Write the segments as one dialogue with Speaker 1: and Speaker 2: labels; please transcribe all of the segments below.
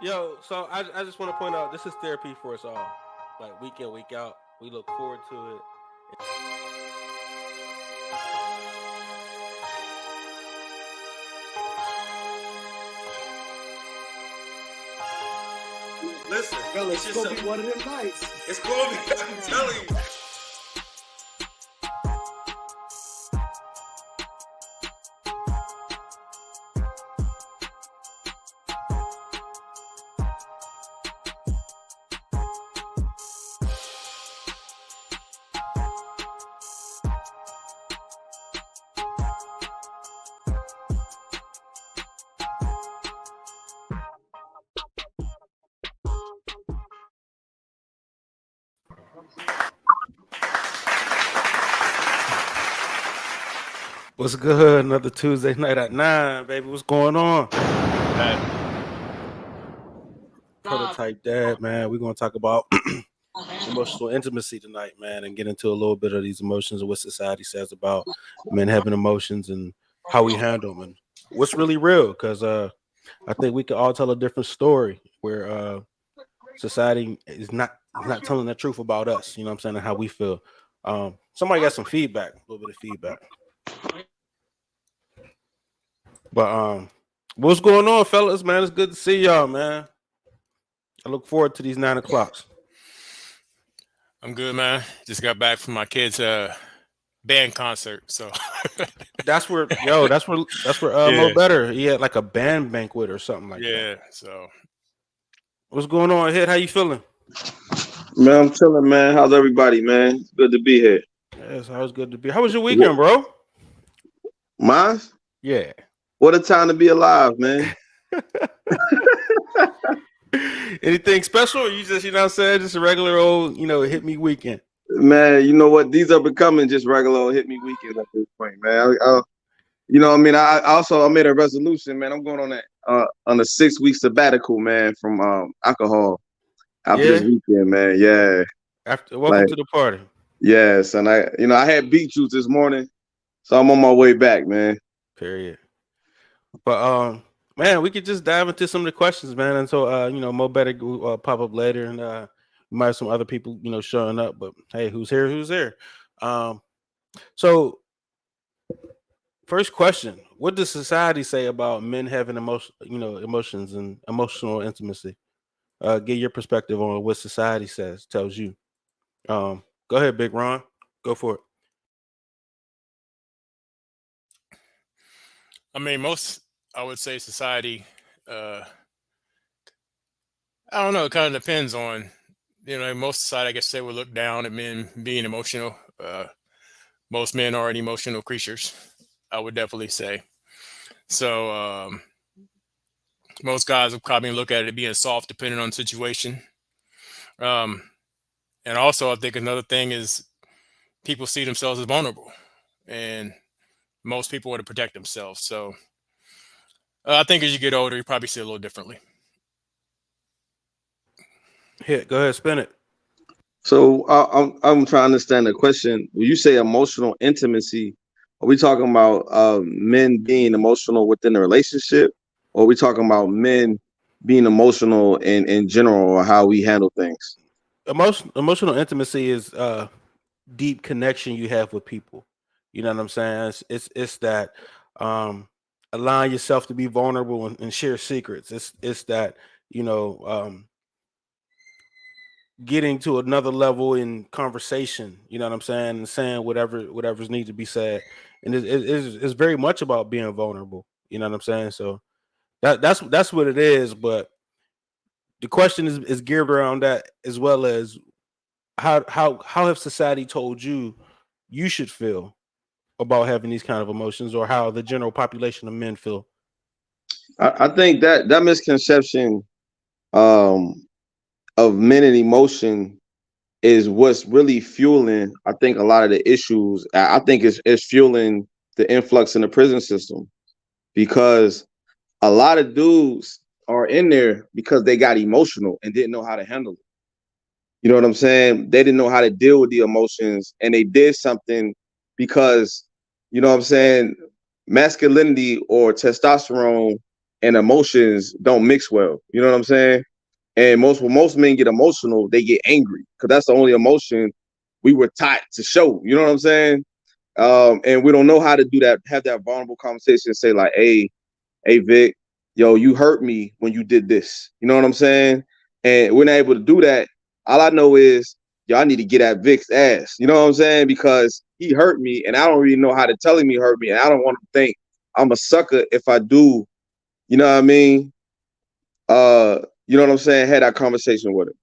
Speaker 1: Yo, so I just want to point out this is therapy for us all. Like week in, week out. We look forward to it. Listen,
Speaker 2: Fellas, it's gonna be one of them nights.
Speaker 1: it's gonna be. I'm telling you. What's good? Another Tuesday night at 9, baby. What's going on? Prototype Dad, man. We're gonna talk about emotional intimacy tonight, man, and get into a little bit of these emotions and what society says about men having emotions and how we handle them and what's really real. Because I think we could all tell a different story where society is not telling the truth about us. You know what I'm saying? And how we feel. Somebody got some feedback, a little bit of feedback. But what's going on, fellas? Man, it's good to see y'all, man. I look forward to these 9 o'clocks.
Speaker 3: I'm good, man. Just got back from my kids' band concert, so
Speaker 1: That's where Mo Better. He had like a band banquet or something like that.
Speaker 3: yeah. So
Speaker 1: What's going on, Head? How you feeling?
Speaker 4: Man, I'm chilling, man. How's everybody, man? It's good to be here.
Speaker 1: Yes, I was good to be. How was your weekend, bro?
Speaker 4: Mine?
Speaker 1: Yeah.
Speaker 4: What a time to be alive, man.
Speaker 1: Anything special? Or you just, you know what I'm saying, just a regular old, hit me weekend.
Speaker 4: Man, you know what? These are becoming just regular old hit me weekends at this point, man. I made a resolution, man. I'm going on a 6-week sabbatical, man, from alcohol after this weekend, man. Yeah.
Speaker 1: Welcome to the party.
Speaker 4: Yes, and I had beet juice this morning, so I'm on my way back, man.
Speaker 1: Period. But man, we could just dive into some of the questions, man. And so Mo Better pop up later, and we might have some other people, showing up. But hey, who's here? Who's there? So first question: what does society say about men having emotions and emotional intimacy? Get your perspective on what society tells you. Go ahead, Big Ron. Go for it.
Speaker 3: I mean, I would say society. I don't know. It kind of depends on, most society, I guess, say will look down at men being emotional. Most men aren't emotional creatures, I would definitely say. So most guys will probably look at it being soft, depending on the situation. And also, I think another thing is people see themselves as vulnerable, and most people want to protect themselves. So I think as you get older, you probably see it a little differently.
Speaker 1: Hit. Go ahead, spin it.
Speaker 4: So I'm trying to understand the question. When you say emotional intimacy, are we talking about men being emotional within the relationship, or are we talking about men being emotional in general, or how we handle things?
Speaker 1: Emotional intimacy is deep connection you have with people. You know what I'm saying? It's that allowing yourself to be vulnerable and share secrets. It's that getting to another level in conversation. You know what I'm saying? And saying whatever's needs to be said. And it's very much about being vulnerable. You know what I'm saying? So that's what it is. But the question is geared around that, as well as how have society told you should feel about having these kind of emotions, or how the general population of men feel?
Speaker 4: I think that misconception of men and emotion is what's really fueling, I think, a lot of the issues. I think it's fueling the influx in the prison system, because a lot of dudes are in there because they got emotional and didn't know how to handle it. You know what I'm saying? They didn't know how to deal with the emotions, and they did something because, you know what I'm saying, masculinity or testosterone and emotions don't mix well. You know what I'm saying? And when most men get emotional, they get angry because that's the only emotion we were taught to show. You know what I'm saying? And we don't know how to do that. Have that vulnerable conversation. Say like, hey, Vic, yo, you hurt me when you did this. You know what I'm saying? And we're not able to do that. All I know is, yo, I need to get at Vic's ass. You know what I'm saying? Because he hurt me, and I don't really know how to tell him he hurt me, and I don't want to think I'm a sucker if I do. You know what I mean? You know what I'm saying? Had that conversation with him.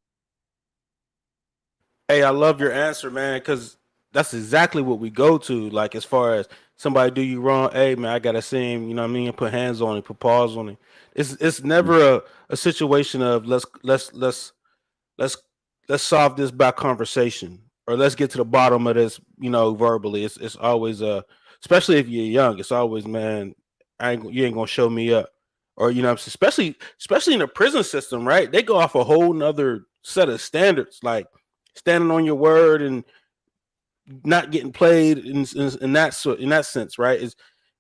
Speaker 1: Hey, I love your answer, man, because that's exactly what we go to. Like, as far as somebody do you wrong, hey, man, I gotta see him. You know what I mean? Put hands on him, put paws on him. It's never a situation of let's let's solve this by conversation, or let's get to the bottom of this, verbally. It's always especially if you're young, it's always, man, you ain't gonna show me up. Or, what I'm saying? Especially in the prison system, right? They go off a whole nother set of standards, like standing on your word and not getting played in that sense, right?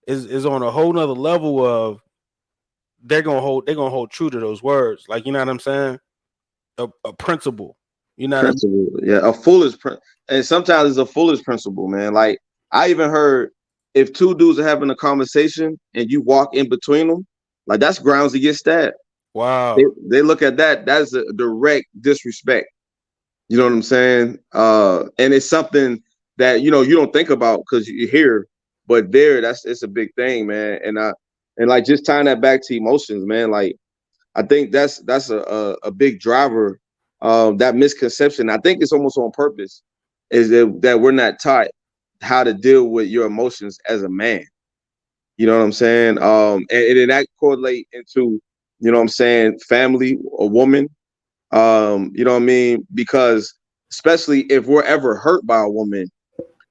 Speaker 1: Is on a whole nother level of they're gonna hold true to those words. Like, you know what I'm saying? A principle. You know what I mean?
Speaker 4: Principle, yeah, a foolish, and sometimes it's a foolish principle, man. Like I even heard if two dudes are having a conversation and you walk in between them, like that's grounds to get stabbed. They,
Speaker 1: Wow.
Speaker 4: they look at that. That's a direct disrespect. You know what I'm saying? And it's something that you don't think about because you hear, but it's a big thing, man. And like just tying that back to emotions, man. Like I think that's a big driver. That misconception. I think it's almost on purpose, is that we're not taught how to deal with your emotions as a man. You know what I'm saying? And that correlate into, what I'm saying, family, a woman. You know what I mean? Because especially if we're ever hurt by a woman,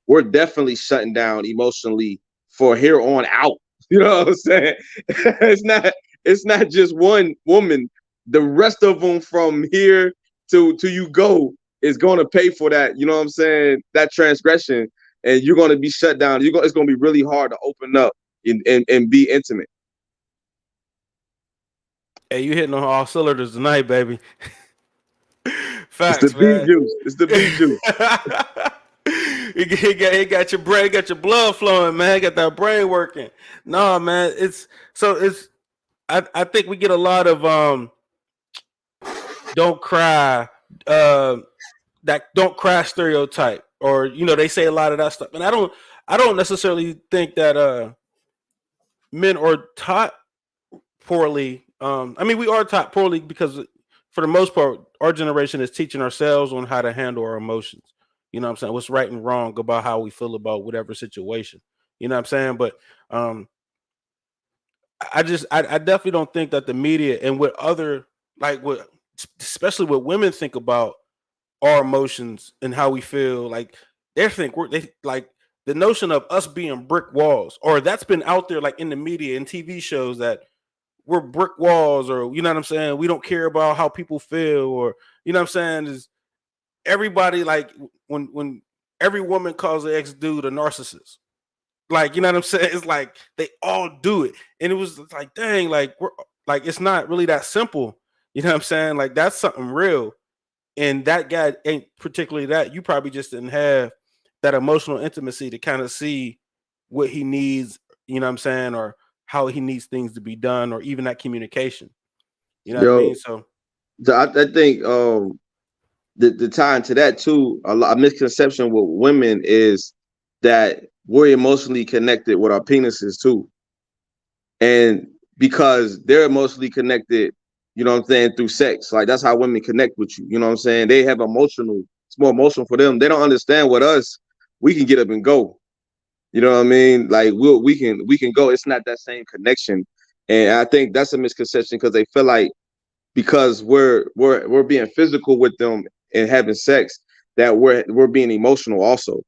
Speaker 4: we're definitely shutting down emotionally for here on out. You know what I'm saying? It's not just one woman. The rest of them from here to you go is going to pay for that. You know what I'm saying? That transgression, and you're going to be shut down. It's going to be really hard to open up and be intimate.
Speaker 1: Hey, you hitting on all cylinders tonight, baby.
Speaker 4: It's the
Speaker 1: Facts,
Speaker 4: beef
Speaker 1: man.
Speaker 4: juice. It's the beef juice.
Speaker 1: He got your brain, got your blood flowing, man. Got that brain working. No, man. It's. I think we get a lot of don't cry, uh, that don't cry stereotype, or they say a lot of that stuff, and I don't necessarily think that men are taught poorly. I mean, we are taught poorly because, for the most part, our generation is teaching ourselves on how to handle our emotions. You know what I'm saying? What's right and wrong about how we feel about whatever situation. You know what I'm saying? But um, I definitely don't think that the media and what other, like, what, especially what women think about our emotions and how we feel, like they like the notion of us being brick walls, or that's been out there like in the media and TV shows, that we're brick walls, or you know what I'm saying, we don't care about how people feel, or you know what I'm saying, is everybody, like, when every woman calls the ex dude a narcissist, like, you know what I'm saying, it's like they all do it, and it was like, dang, like, we're like, it's not really that simple. You know what I'm saying? Like, that's something real, and that guy ain't particularly that. You probably just didn't have that emotional intimacy to kind of see what he needs, you know what I'm saying, or how he needs things to be done, or even that communication. You know what I
Speaker 4: Yo,
Speaker 1: mean? So
Speaker 4: I think the tie into that too, a misconception with women is that we're emotionally connected with our penises too. And because they're emotionally connected, you know what I'm saying, through sex. Like that's how women connect with you. You know what I'm saying? They have emotional, it's more emotional for them. They don't understand with us, we can get up and go. You know what I mean? Like we can go. It's not that same connection. And I think that's a misconception because they feel like because we're being physical with them and having sex, that we're being emotional also.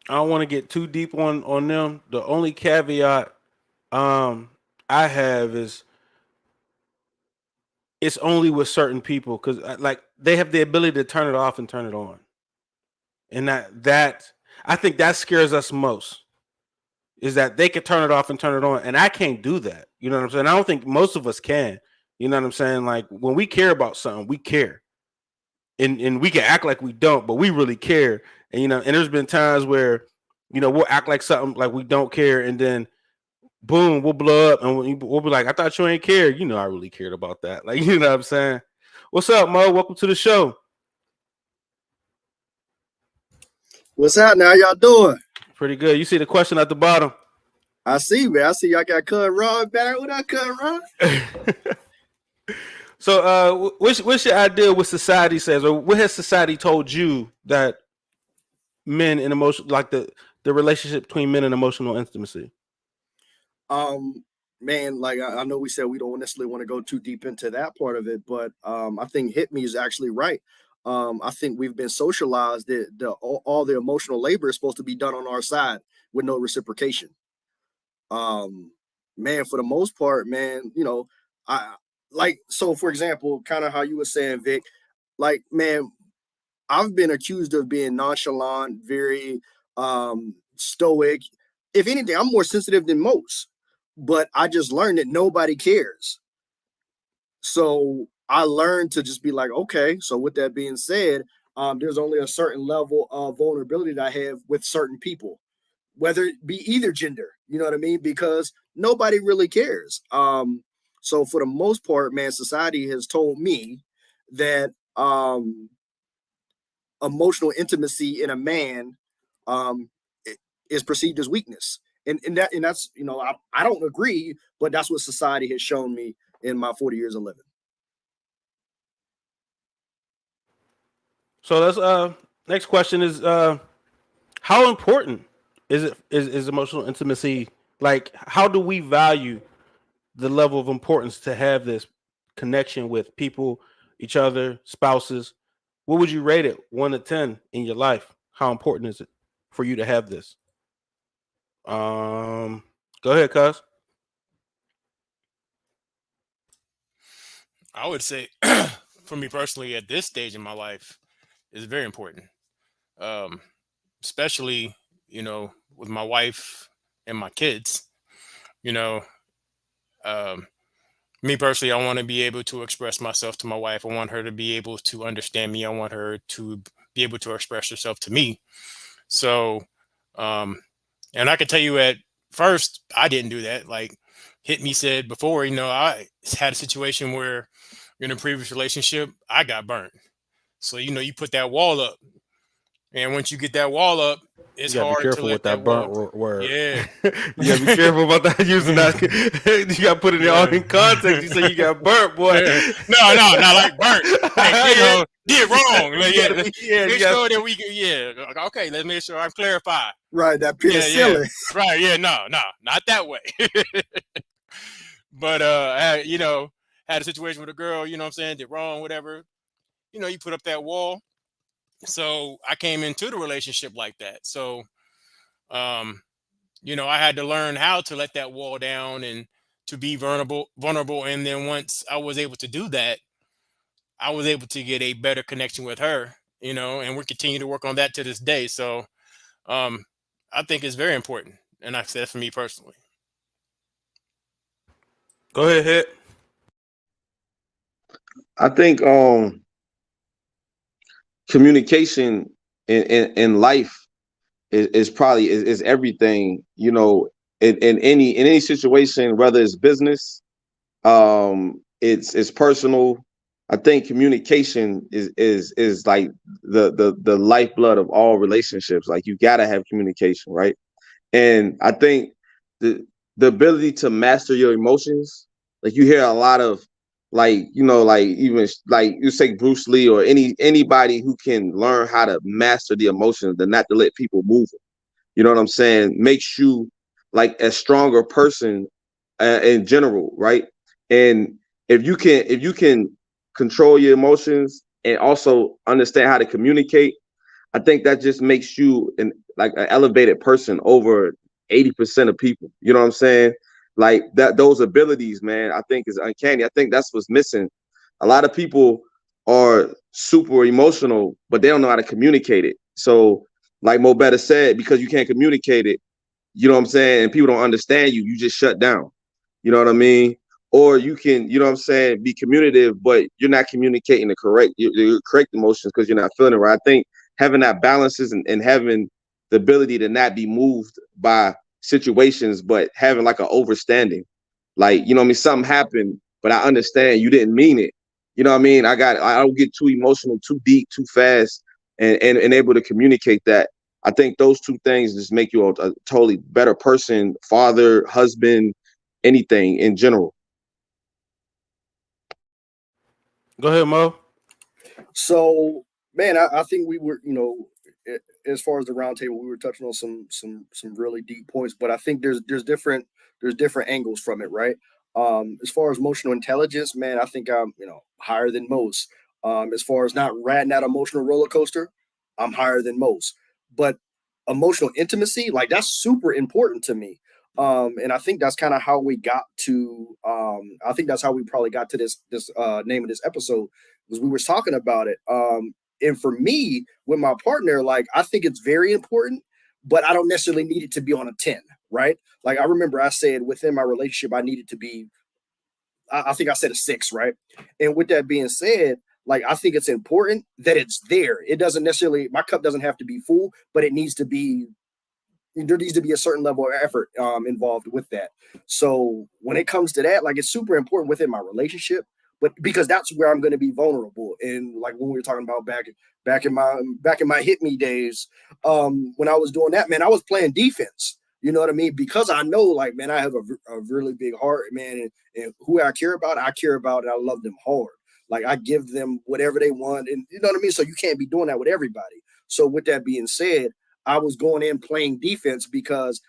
Speaker 1: I don't want to get too deep on them. The only caveat um I have is it's only with certain people, because, like, they have the ability to turn it off and turn it on, and that I think that scares us most. is that they can turn it off and turn it on, and I can't do that. You know what I'm saying? I don't think most of us can. You know what I'm saying? Like when we care about something, we care, and we can act like we don't, but we really care. And and there's been times where we'll act like something like we don't care, and then boom, we'll blow up, and we'll be like, "I thought you ain't cared." I really cared about that. Like you know what I'm saying? What's up, Mo? Welcome to the show.
Speaker 2: What's happening? How y'all doing?
Speaker 1: Pretty good. You see the question at the bottom?
Speaker 2: I see, man. I see y'all got Cut Ron back. What up, Cut Ron?
Speaker 1: So, what's your idea? What society says, or what has society told you that men and emotion, like the relationship between men and emotional intimacy?
Speaker 2: Man, like I know we said we don't necessarily want to go too deep into that part of it, but I think Hit Me is actually right. I think we've been socialized that all the emotional labor is supposed to be done on our side with no reciprocation. Man, for the most part, man, I like, so for example, kind of how you were saying, Vic, like, man, I've been accused of being nonchalant, very stoic. If anything, I'm more sensitive than most, but I just learned that nobody cares. So I learned to just be like, okay, so with that being said, there's only a certain level of vulnerability that I have with certain people, whether it be either gender, you know what I mean? Because nobody really cares. So for the most part, man, society has told me that emotional intimacy in a man is perceived as weakness. And that's, I don't agree, but that's what society has shown me in my 40 years of living.
Speaker 1: So that's next question is how important is emotional intimacy? Like, how do we value the level of importance to have this connection with people, each other, spouses? What would you rate it 1 to 10 in your life? How important is it for you to have this? Go ahead, cuz.
Speaker 3: I would say, for me personally, at this stage in my life, is very important. Um, Especially, with my wife and my kids. You know, um, Me personally, I want to be able to express myself to my wife. I want her to be able to understand me. I want her to be able to express herself to me. So, um, and I can tell you at first, I didn't do that. Like Hit Me said before, I had a situation where in a previous relationship, I got burnt. So, you put that wall up. And once you get that wall up, it's
Speaker 1: You gotta be
Speaker 3: hard to
Speaker 1: careful
Speaker 3: let
Speaker 1: with
Speaker 3: that
Speaker 1: that burnt
Speaker 3: wall.
Speaker 1: word.
Speaker 3: Yeah.
Speaker 1: You gotta be careful about that using that. You gotta put it all in context. You say you got burnt, boy.
Speaker 3: No, not like burnt. Like,
Speaker 1: Yeah.
Speaker 3: did wrong. Like,
Speaker 1: You gotta
Speaker 3: make sure that we can, okay, let's make sure I'm clarified.
Speaker 2: Right, that
Speaker 3: Yeah,
Speaker 2: penicillin.
Speaker 3: right, yeah, no, not that way. But had a situation with a girl, what I'm saying, did wrong, whatever. You put up that wall. So I came into the relationship like that. So I had to learn how to let that wall down and to be vulnerable. And then once I was able to do that, I was able to get a better connection with her, and we continue to work on that to this day. So um, I think it's very important. And I said for me personally.
Speaker 1: Go ahead, Hit.
Speaker 4: I think communication in life is probably is everything, in any situation, whether it's business, it's personal. I think communication is like the lifeblood of all relationships. Like you gotta have communication, right? And I think the ability to master your emotions, like you hear a lot of like even like you say Bruce Lee or anybody who can learn how to master the emotions and not to let people move them. You know what I'm saying? Makes you like a stronger person in general, right? And if you can control your emotions and also understand how to communicate, I think that just makes you an elevated person over 80% of people. You know what I'm saying? Like that, those abilities, man, I think is uncanny. I think that's what's missing. A lot of people are super emotional, but they don't know how to communicate it. So, like Mo Better said, because you can't communicate it, you know what I'm saying, and people don't understand you, you just shut down. You know what I mean? Or you can, you know what I'm saying, be communicative, but you're not communicating the correct emotions because you're not feeling it right. I think having that balances and having the ability to not be moved by situations, but having like an overstanding. Like, you know what I mean, something happened, but I understand you didn't mean it. You know what I mean? I don't get too emotional, too deep, too fast, and able to communicate that. I think those two things just make you a totally better person, father, husband, anything in general.
Speaker 1: Go ahead, Mo.
Speaker 2: So, man, I think we were, as far as the roundtable, we were touching on some really deep points, but I think there's different angles from it, right? As far as emotional intelligence, man, I think I'm higher than most. As far as not riding that emotional roller coaster, I'm higher than most. But emotional intimacy, like that's super important to me. And I think that's kind of how we got to. I think that's how we probably got to this name of this episode because we were talking about it. And for me, with my partner, like I think it's very important, but I don't necessarily need it to be on a 10, right? Like I remember I said within my relationship, I needed to be, I think I said a 6, right? And with that being said, like I think it's important that it's there. It doesn't necessarily, my cup doesn't have to be full, but it needs to be, there needs to be a certain level of effort involved with that. So when it comes to that, like it's super important within my relationship, but because that's where I'm going to be vulnerable. And like when we were talking about back in my hit me days, when I was doing that, man, I was playing defense. You know what I mean? Because I know, like, man, I have a really big heart, man, and who I care about, and I love them hard. Like I give them whatever they want, and you know what I mean. So you can't be doing that with everybody. So with that being said, I was going in playing defense because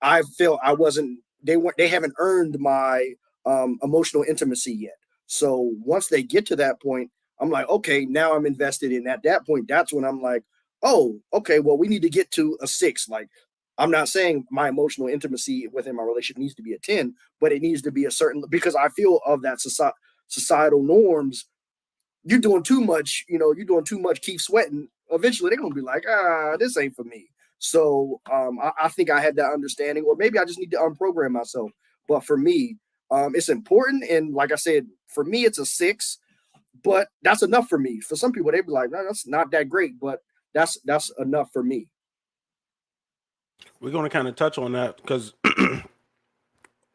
Speaker 2: I felt I wasn't. They haven't earned my emotional intimacy yet. So once they get to that point, I'm like, okay, now I'm invested in. At that point, that's when I'm like, oh, okay, well, we need to get to a 6. Like, I'm not saying my emotional intimacy within my relationship needs to be a 10, but it needs to be a certain because I feel of that societal norms. You're doing too much, you're doing too much, keep sweating. Eventually they're gonna be like, this ain't for me. So I think I had that understanding, or maybe I just need to unprogram myself. But for me, it's important. And like I said, for me, it's a 6, but that's enough for me. For some people, they'd be like, no, that's not that great, but that's enough for me.
Speaker 1: We're going to kind of touch on that because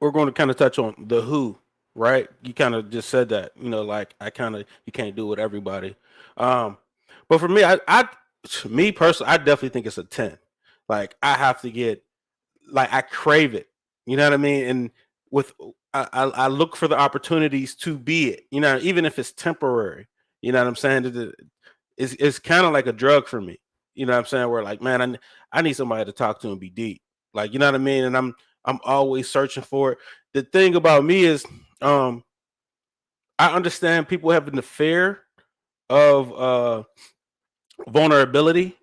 Speaker 1: we're going to kind of touch on the who, right? You kind of just said that, like you can't do it with everybody. Um, but for me, me personally, I definitely think it's a 10. Like I have to get, like I crave it. You know what I mean? And with, I look for the opportunities to be it, even if it's temporary, you know what I'm saying? It's kind of like a drug for me. You know what I'm saying? Where like, man, I need somebody to talk to and be deep. Like, you know what I mean? And I'm always searching for it. The thing about me is, um, I understand people having the fear of vulnerability.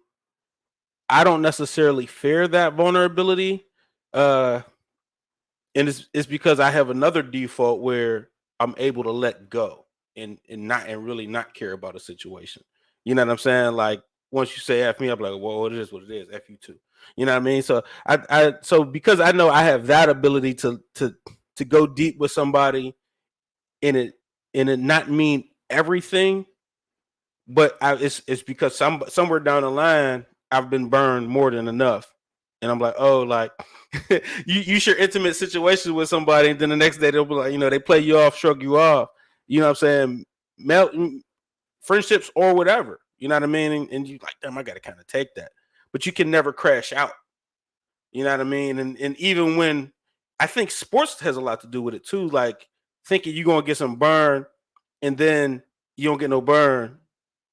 Speaker 1: I don't necessarily fear that vulnerability. Uh, and it's because I have another default where I'm able to let go and really not care about a situation. You know what I'm saying? Like once you say F me, I'm like, well, it is what it is. F you too. You know what I mean? So so because I know I have that ability to go deep with somebody in it not mean everything, but it's because somewhere down the line I've been burned more than enough, and I'm like, oh, like you share intimate situations with somebody, and then the next day they'll be like, they play you off, shrug you off. You know what I'm saying? Friendships or whatever. You know what I mean? And you like, damn, I got to kind of take that, but you can never crash out. You know what I mean? And even when I think sports has a lot to do with it too, like thinking you're gonna get some burn and then you don't get no burn,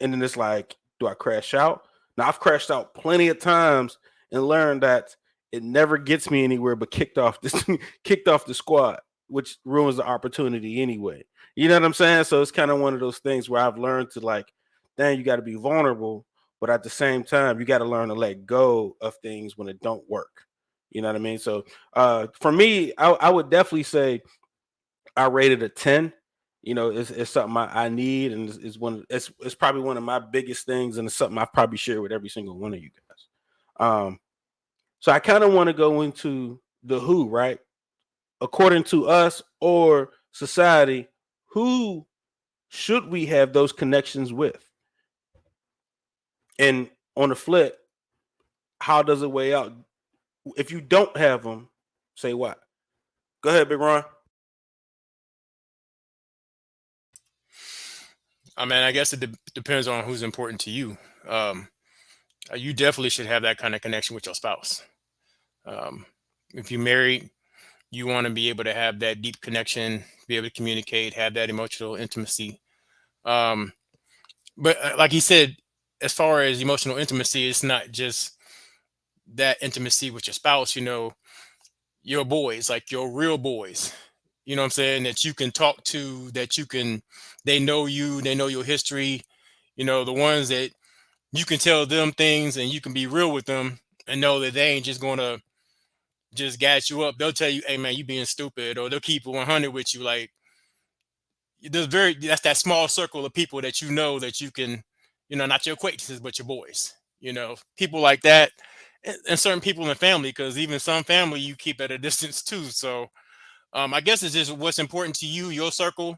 Speaker 1: and then it's like, do I crash out? Now I've crashed out plenty of times and learned that it never gets me anywhere but kicked off this kicked off the squad, which ruins the opportunity anyway. You know what I'm saying? So it's kind of one of those things where I've learned to like, dang, you got to be vulnerable, but at the same time, you got to learn to let go of things when it don't work. You know what I mean? So for me, I would definitely say I rated a 10. It's something I need, and it's probably one of my biggest things, and it's something I've probably shared with every single one of you guys. Um, So I kind of want to go into the who, right? According to us or society, who should we have those connections with? And on the flip, how does it weigh out? If you don't have them, say what? Go ahead, Big Ron.
Speaker 3: I mean, I guess it depends on who's important to you. You definitely should have that kind of connection with your spouse. If you're married, you want to be able to have that deep connection, be able to communicate, have that emotional intimacy. But like he said, as far as emotional intimacy, it's not just that intimacy with your spouse, your boys, like your real boys, you know what I'm saying, that you can talk to, they know you, they know your history, the ones that you can tell them things and you can be real with them and know that they ain't just going to just gas you up. They'll tell you, hey man, you being stupid, or they'll keep it 100 with you. Like, that's that small circle of people that that you can, not your acquaintances, but your boys, people like that, and certain people in the family, because even some family you keep at a distance too. So I guess it's just what's important to you, your circle.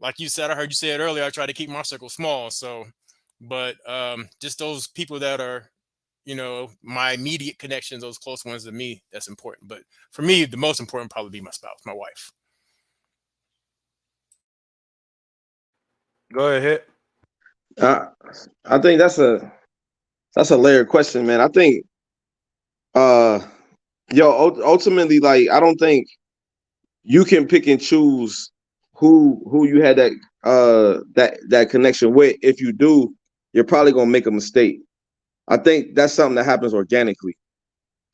Speaker 3: Like you said, I heard you say it earlier, I try to keep my circle small. So, but just those people that are, my immediate connections, those close ones to me, that's important. But for me, the most important probably be my spouse, my wife.
Speaker 1: Go ahead.
Speaker 4: I think that's a layered question, man. I think uh ultimately, like, I don't think you can pick and choose who you had that connection with. If you do, you're probably gonna make a mistake. I think that's something that happens organically.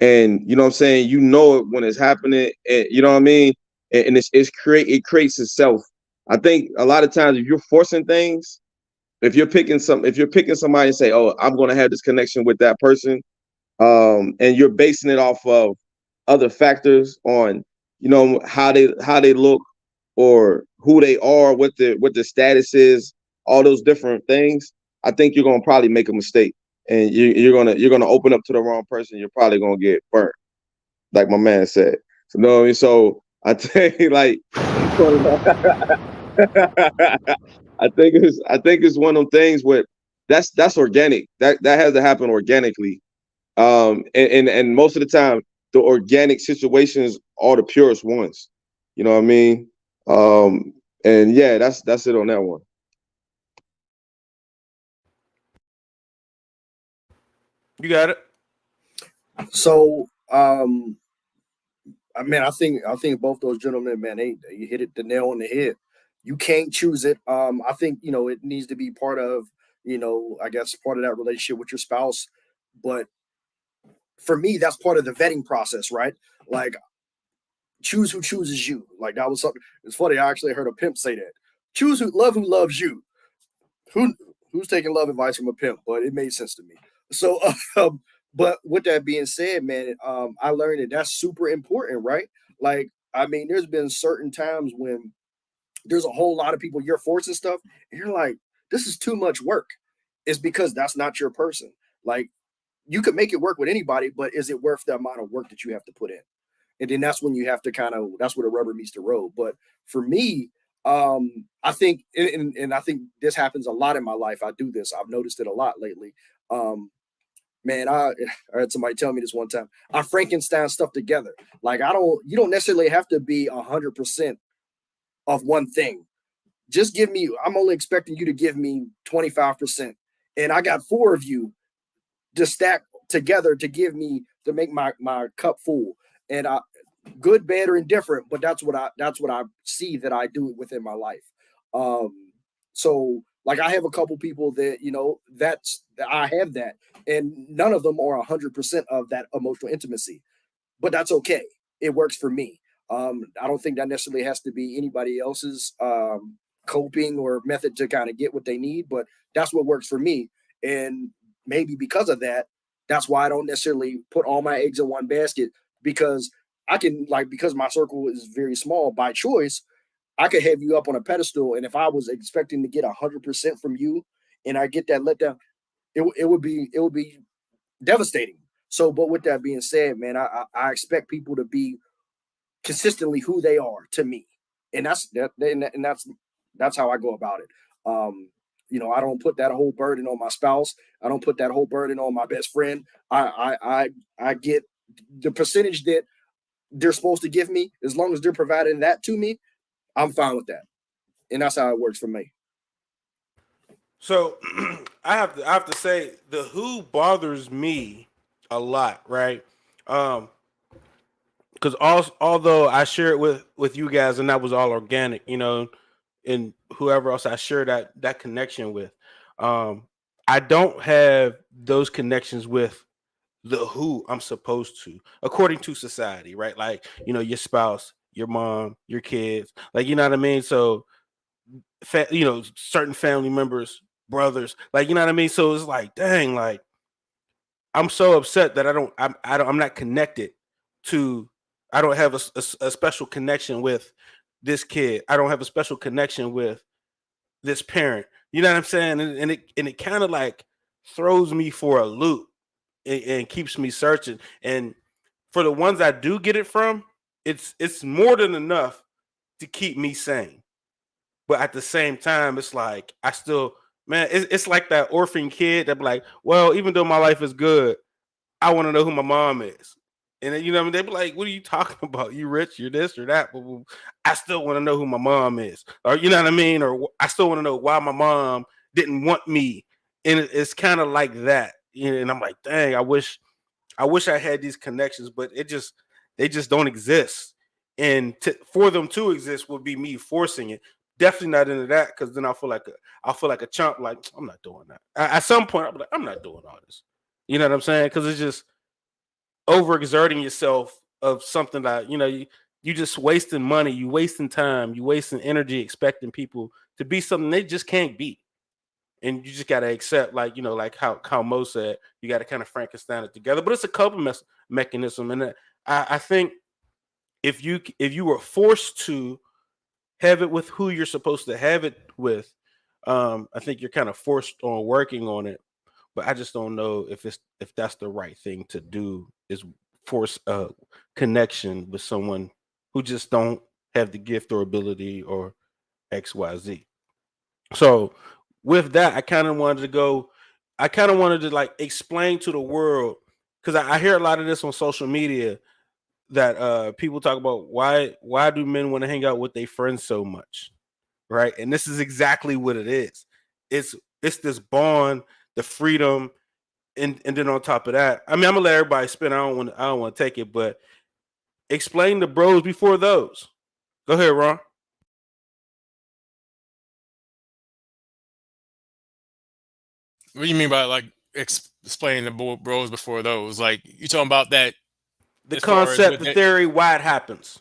Speaker 4: And you know what I'm saying, it when it's happening, and you know what I mean, and it creates itself. I think a lot of times if you're forcing things, if you're picking somebody and say, oh, I'm going to have this connection with that person, and you're basing it off of other factors on, how they look, or who they are, what the status is, all those different things, I think you're going to probably make a mistake, and you're gonna open up to the wrong person. You're probably going to get burnt, like my man said. So, you know what I mean? So I think, like, I think it's one of them things where that's organic. That has to happen organically. And most of the time, the organic situations are the purest ones. You know what I mean? And yeah, that's it on that one.
Speaker 1: You got it.
Speaker 2: So, I think both those gentlemen, man, you hit it the nail on the head. You can't choose it. I think it needs to be part of, I guess part of that relationship with your spouse. But for me, that's part of the vetting process, right? Like, choose who chooses you. Like, that was something. It's funny. I actually heard a pimp say that. Choose who loves you. Who who's taking love advice from a pimp? But it made sense to me. So, but with that being said, man, I learned that that's super important, right? Like, I mean, there's been certain times when there's a whole lot of people you're forcing stuff, and you're like, this is too much work. It's because that's not your person. Like, you could make it work with anybody, but is it worth the amount of work that you have to put in? And then that's when you have to that's where the rubber meets the road. But for me, I think, and I think this happens a lot in my life. I do this. I've noticed it a lot lately. Um, Man, I heard somebody tell me this one time. I Frankenstein stuff together. Like, you don't necessarily have to be 100% of one thing. Just give me. I'm only expecting you to give me 25%, and I got four of you to stack together to make my cup full. And good, bad, or indifferent, but that's what I see that I do within my life. So, like, I have a couple people that I have that, and none of them are 100% of that emotional intimacy, but that's okay. It works for me. I don't think that necessarily has to be anybody else's coping or method to kind of get what they need, but that's what works for me. And maybe because of that, that's why I don't necessarily put all my eggs in one basket, because I can, like, because my circle is very small by choice, I could have you up on a pedestal. And if I was expecting to get 100% from you and I get that letdown, it would be devastating. So, but with that being said, man, I expect people to be consistently who they are to me, and that's how I go about it. I don't put that whole burden on my spouse. I don't put that whole burden on my best friend. I get the percentage that they're supposed to give me. As long as they're providing that to me, I'm fine with that, and that's how it works for me.
Speaker 1: So I have to say the who bothers me a lot, right? Because although I share it with you guys, and that was all organic, and whoever else I share that connection with, I don't have those connections with the who I'm supposed to, according to society, right? Like, your spouse, your mom, your kids, like, you know what I mean? So, certain family members, brothers, like, you know what I mean? So it's like, dang, like, I'm so upset that I'm not connected to, I don't have a special connection with this kid. I don't have a special connection with this parent. You know what I'm saying? And it kind of like throws me for a loop and keeps me searching. And for the ones I do get it from, it's more than enough to keep me sane. But at the same time, it's like I still, man, it's like that orphan kid that be like, well, even though my life is good, I want to know who my mom is. And then, what I mean? They be like, what are you talking about? You rich, you're this or that. But I still want to know who my mom is. Or, you know what I mean? Or I still want to know why my mom didn't want me. And it's kind of like that. And I'm like, dang, I wish I had these connections, but they just don't exist. And for them to exist would be me forcing it. Definitely not into that, because then I'll feel like a chump. Like, I'm not doing that. At some point, I'll be like, I'm not doing all this. You know what I'm saying? Because it's just overexerting yourself of something that you just wasting money, you wasting time, you wasting energy, expecting people to be something they just can't be. And you just gotta accept, like, like how Mo said, you gotta kind of Frankenstein it together. But it's a coping mechanism, and I think if you were forced to have it with who you're supposed to have it with, I think you're kind of forced on working on it. But I just don't know if that's the right thing to do, is force a connection with someone who just don't have the gift or ability or XYZ. So with that, I kind of wanted to like explain to the world, because I hear a lot of this on social media, that people talk about why do men want to hang out with their friends so much, right? And this is exactly what it is. It's this bond, the freedom, and then on top of that, I mean, I'm gonna let everybody spin. I don't want to take it, but explain the bros before those. Go ahead, Ron.
Speaker 3: What do you mean by like explaining the bros before those? Like you talking about that
Speaker 1: The
Speaker 3: as far as
Speaker 1: concept,
Speaker 3: with
Speaker 1: the
Speaker 3: that?
Speaker 1: theory, why it happens.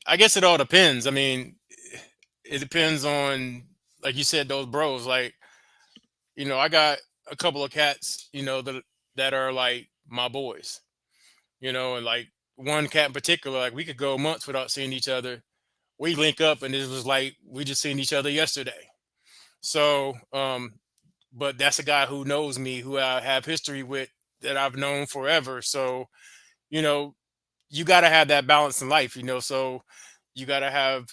Speaker 3: I guess it all depends. I mean, it depends on, like you said, those bros. Like, I got a couple of cats, that are like my boys, and like one cat in particular, like we could go months without seeing each other. We link up and it was like we just seen each other yesterday. So, but that's a guy who knows me, who I have history with, that I've known forever. So, you know, you got to have that balance in life, so you got to have,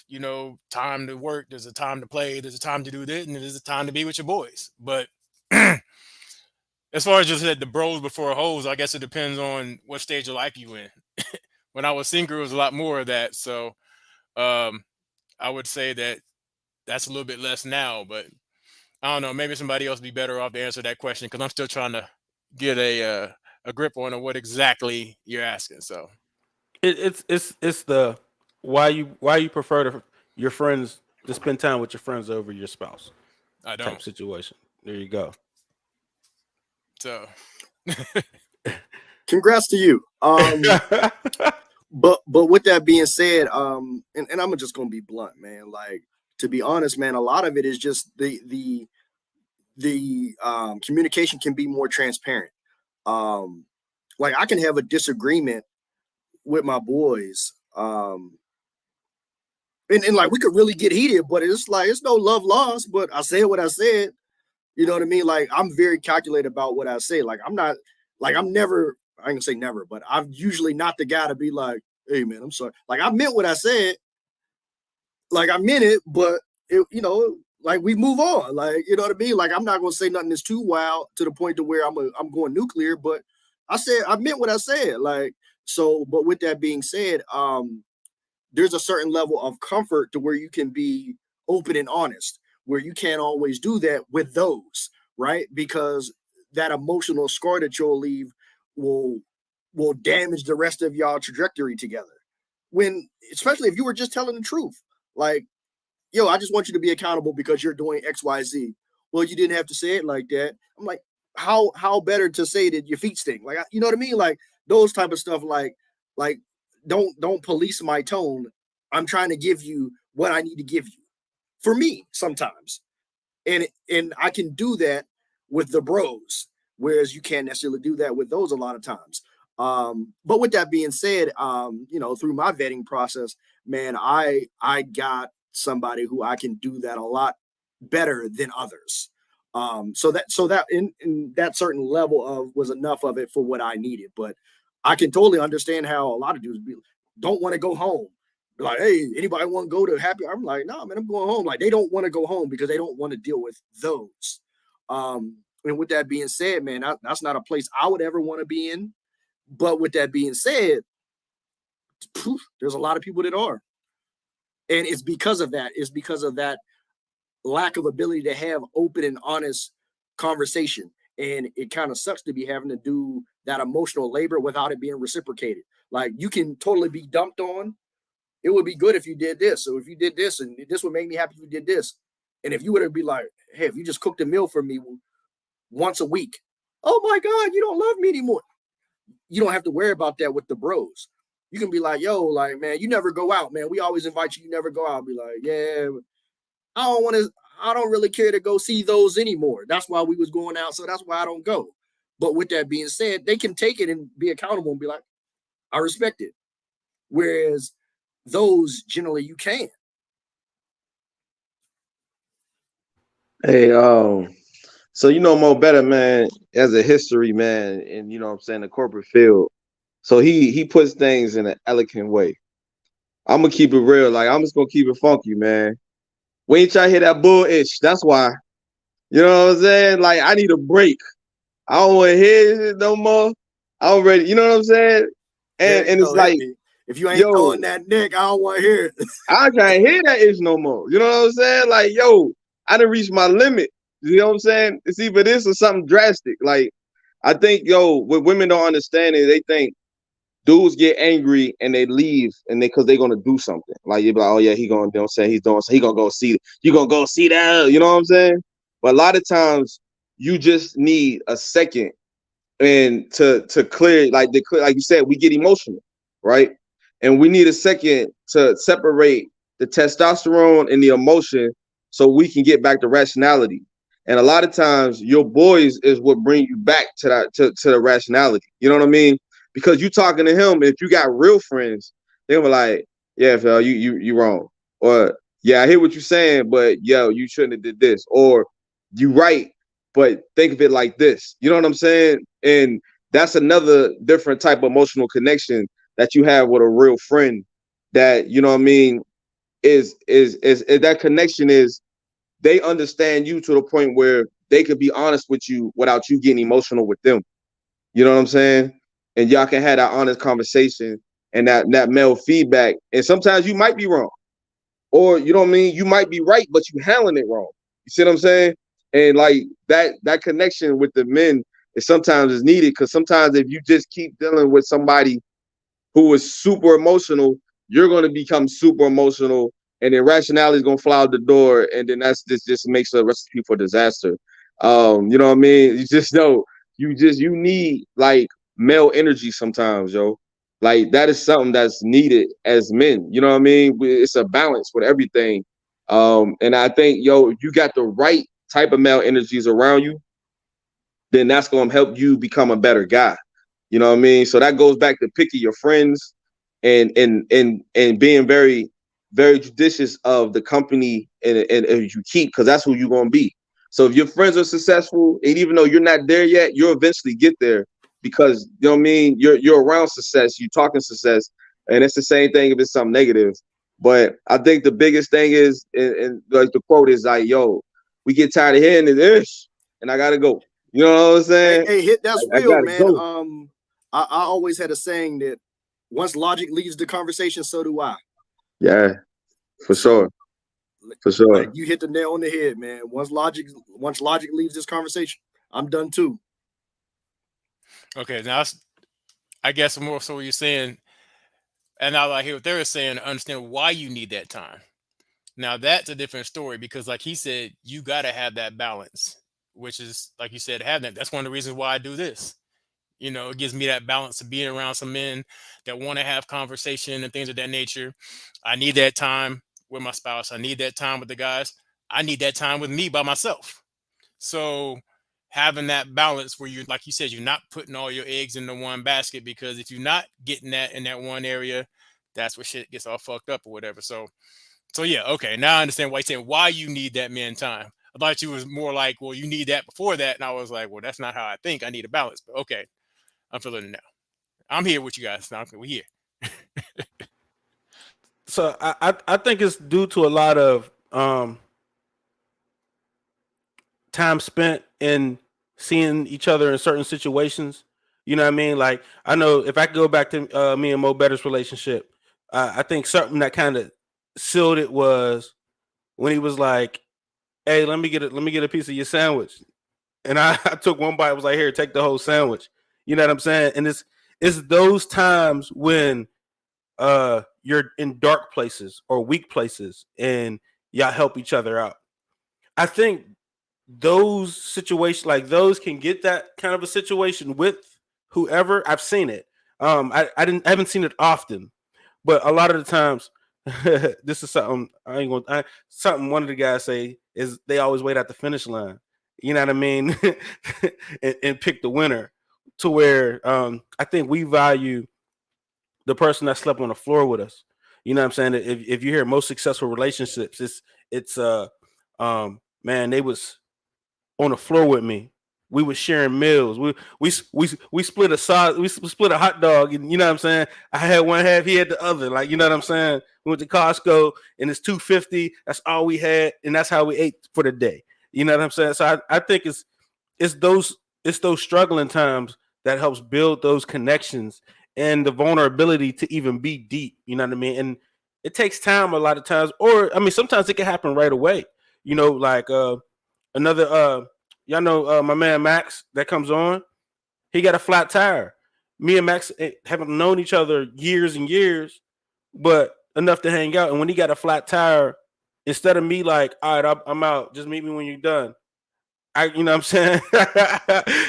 Speaker 3: time to work. There's a time to play. There's a time to do this, and there's a time to be with your boys. But as far as just that the bros before hoes, I guess it depends on what stage of life you in. When I was single, it was a lot more of that. So um, I would say that that's a little bit less now. But I don't know. Maybe somebody else be better off to answer that question, because I'm still trying to get a grip on what exactly you're asking. So
Speaker 1: It's the why you prefer your friends to spend time with your friends over your spouse
Speaker 3: I
Speaker 1: type
Speaker 3: don't.
Speaker 1: situation. There you go.
Speaker 3: So
Speaker 2: Congrats to you. But with that being said, and I'm just gonna be blunt, man. Like, to be honest, man, a lot of it is just the communication can be more transparent. Um, like, I can have a disagreement with my boys, and like we could really get heated, but it's like it's no love lost. But I said what I said. You know what I mean? Like I'm very calculated about what I say. Like I'm not, like I'm never. I ain't gonna say never, but I'm usually not the guy to be like, "Hey man, I'm sorry." Like I meant what I said. Like I meant it, but it, you know, like we move on. Like you know what I mean? Like I'm not gonna say nothing that's too wild to the point to where I'm going nuclear. But I meant what I said. Like so. But with that being said, there's a certain level of comfort to where you can be open and honest, where you can't always do that with those, right? Because that emotional scar that you'll leave will will damage the rest of y'all trajectory together. When especially if you were just telling the truth. Like, yo, I just want you to be accountable because you're doing XYZ. Well, you didn't have to say it like that. I'm like, how better to say that your feet stink? Like, you know what I mean? Like those type of stuff. Like don't police my tone. I'm trying to give you what I need to give you. For me, sometimes, and I can do that with the bros, whereas you can't necessarily do that with those a lot of times. But with that being said, you know, through my vetting process, man, I got somebody who I can do that a lot better than others. So that in that certain level of was enough of it for what I needed. But I can totally understand how a lot of dudes don't want to go home. Like, hey, anybody want to go to happy? I'm like, no, man, I'm going home. Like, they don't want to go home because they don't want to deal with those. And with that being said, man, that's not a place I would ever want to be in. But with that being said, there's a lot of people that are. And it's because of that. It's because of that lack of ability to have open and honest conversation. And it kind of sucks to be having to do that emotional labor without it being reciprocated. Like you can totally be dumped on. It would be good if you did this. So if you did this, and this would make me happy if you did this. And if you would have be like, hey, if you just cooked a meal for me once a week, oh my God, you don't love me anymore. You don't have to worry about that with the bros. You can be like, yo, like, man, you never go out, man. We always invite you. You never go out. I'll be like, yeah, I don't really care to go see those anymore. That's why we was going out. So that's why I don't go. But with that being said, they can take it and be accountable and be like, I respect it. Whereas those generally you can.
Speaker 4: Hey, so you know Mo Better, man, as a history man, and you know what I'm saying, the corporate field. So he puts things in an elegant way. I'm gonna keep it real, like I'm just gonna keep it funky, man. We ain't trying to hear that bull itch. That's why. You know what I'm saying? Like I need a break. I don't want to hear it no more. I'm ready. You know what I'm saying?
Speaker 2: There you
Speaker 4: And it's
Speaker 2: go. Hit
Speaker 4: like,
Speaker 2: me. If you ain't
Speaker 4: yo,
Speaker 2: throwing that neck, I don't want to hear it.
Speaker 4: I can't hear that itch no more. You know what I'm saying? Like, yo, I done reached my limit. You know what I'm saying? It's either this or something drastic. Like, I think, yo, what women don't understand is they think dudes get angry and they leave and because they're gonna do something. Like you're like, oh yeah, he gonna, you know what I'm saying, he's doing, so he gonna go see, you gonna go see that, you know what I'm saying? But a lot of times you just need a second and to clear, like like you said, we get emotional, right? And we need a second to separate the testosterone and the emotion so we can get back to rationality. And a lot of times your boys is what bring you back to that to the rationality. You know what I mean? Because you talking to him, if you got real friends, they were like, yeah, Phil, you wrong. Or yeah, I hear what you're saying, but yo, you shouldn't have did this. Or you right, but think of it like this. You know what I'm saying? And that's another different type of emotional connection that you have with a real friend that, you know what I mean, is that connection is they understand you to the point where they could be honest with you without you getting emotional with them. You know what I'm saying? And y'all can have that honest conversation and that male feedback. And sometimes you might be wrong. Or you know what I mean? You might be right, but you handling it wrong. You see what I'm saying? And like that connection with the men is sometimes is needed because sometimes if you just keep dealing with somebody who is super emotional, you're going to become super emotional, and then rationality is going to fly out the door, and then that's just makes a recipe for disaster. You know what I mean? You just know you need like male energy sometimes, yo. Like that is something that's needed as men. You know what I mean? It's a balance with everything. And I think, yo, if you got the right type of male energies around you, then that's going to help you become a better guy. You know what I mean? So that goes back to picking your friends and being very, very judicious of the company and you keep, because that's who you're going to be. So if your friends are successful, and even though you're not there yet, you'll eventually get there because you know what I mean. You're around success, you talking success, and it's the same thing if it's something negative. But I think the biggest thing is, and like the quote is like, "Yo, we get tired of hearing this, and I gotta go." You know what I'm saying?
Speaker 2: Hey, hit that's
Speaker 4: I
Speaker 2: real,
Speaker 4: gotta
Speaker 2: man.
Speaker 4: go.
Speaker 2: I always had a saying that once logic leaves the conversation, so do I.
Speaker 4: Yeah, for sure, for sure.
Speaker 2: Like you hit the nail on the head, man. Once logic leaves this conversation, I'm done too.
Speaker 3: Okay, now I guess more so what you're saying, and now I hear what they're saying. Understand why you need that time. Now that's a different story because, like he said, you got to have that balance, which is like you said, have that. That's one of the reasons why I do this. You know, it gives me that balance of being around some men that want to have conversation and things of that nature. I need that time with my spouse. I need that time with the guys. I need that time with me by myself. So having that balance where you, like you said, you're not putting all your eggs into one basket, because if you're not getting that in that one area, that's where shit gets all fucked up or whatever. So yeah, okay. Now I understand why you're saying why you need that man time. I thought you was more like, well, you need that before that. And I was like, well, that's not how I think. I need a balance. But okay, I'm feeling it now. I'm here with you guys. Now we're here.
Speaker 1: So I think it's due to a lot of time spent in seeing each other in certain situations. You know what I mean? Like I know if I could go back to me and Mo Better's relationship, I think something that kind of sealed it was when he was like, "Hey, let me get a piece of your sandwich," and I took one bite. Was like, "Here, take the whole sandwich." You know what I'm saying? And it's those times when you're in dark places or weak places and y'all help each other out. I think those situations like those can get that kind of a situation with whoever. I've seen it. I haven't seen it often, but a lot of the times this is something something one of the guys say is they always wait at the finish line. You know what I mean? And pick the winner to where I think we value the person that slept on the floor with us. You know what I'm saying? If you hear most successful relationships, it's man, they was on the floor with me. We was sharing meals. We split a sauce. We split a hot dog. And you know what I'm saying? I had one half. He had the other. Like you know what I'm saying? We went to Costco and it's $2.50. That's all we had, and that's how we ate for the day. You know what I'm saying? So I think it's those struggling times that helps build those connections and the vulnerability to even be deep. You know what I mean? And it takes time a lot of times, or I mean, sometimes it can happen right away. You know, like another y'all know my man Max that comes on. He got a flat tire. Me and Max haven't known each other years and years, but enough to hang out. And when he got a flat tire, instead of me like, all right, I'm out. Just meet me when you're done. You know what I'm saying?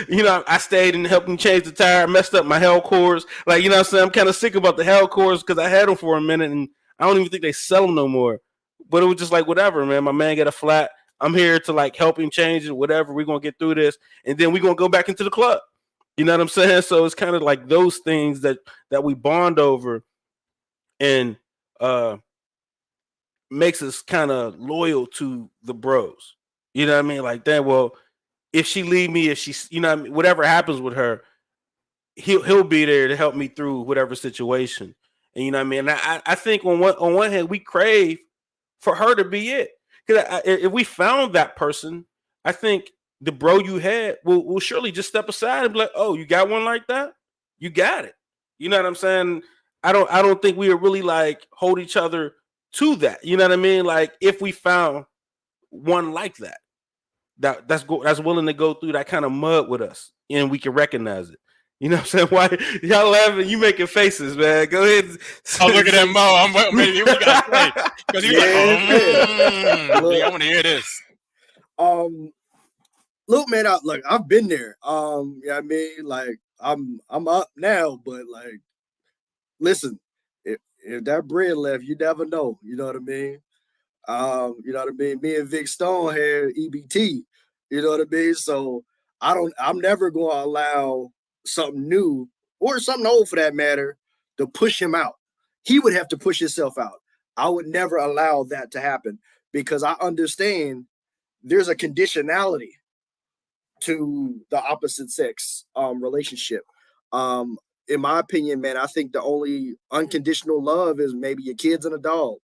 Speaker 1: You know, I stayed and helped him change the tire, messed up my hell cores. Like, you know what I'm saying? I'm kind of sick about the hell cores because I had them for a minute and I don't even think they sell them no more. But it was just like, whatever, man. My man got a flat. I'm here to like help him change it, whatever. We're going to get through this. And then we're going to go back into the club. You know what I'm saying? So it's kind of like those things that we bond over and makes us kind of loyal to the bros. You know what I mean? Like that. Well, if she leave me, if she's, you know what I mean, whatever happens with her, he'll be there to help me through whatever situation. And you know what I mean? And I think on one hand, we crave for her to be it. Because if we found that person, I think the bro you had will surely just step aside and be like, "Oh, you got one like that? You got it." You know what I'm saying? I don't think we would really like hold each other to that. You know what I mean? Like if we found one like that, that's willing to go through that kind of mud with us, and we can recognize it. You know what I'm saying? Why y'all laughing? You making faces, man. Go ahead.
Speaker 3: Oh, look at that Mo. I'm ready to hear what you got to say. Because he was
Speaker 2: Yeah,
Speaker 3: like, I want to hear this.
Speaker 2: Look, man, I've been there. You know what I mean? Like I'm up now, but like listen, if that bread left, you never know. You know what I mean? You know what I mean? Me and Vic Stone had EBT. You know what I mean? So I'm never gonna allow something new or something old for that matter to push him out. He would have to push himself out. I would never allow that to happen because I understand there's a conditionality to the opposite sex relationship. In my opinion, man, I think the only unconditional love is maybe your kids and a dog.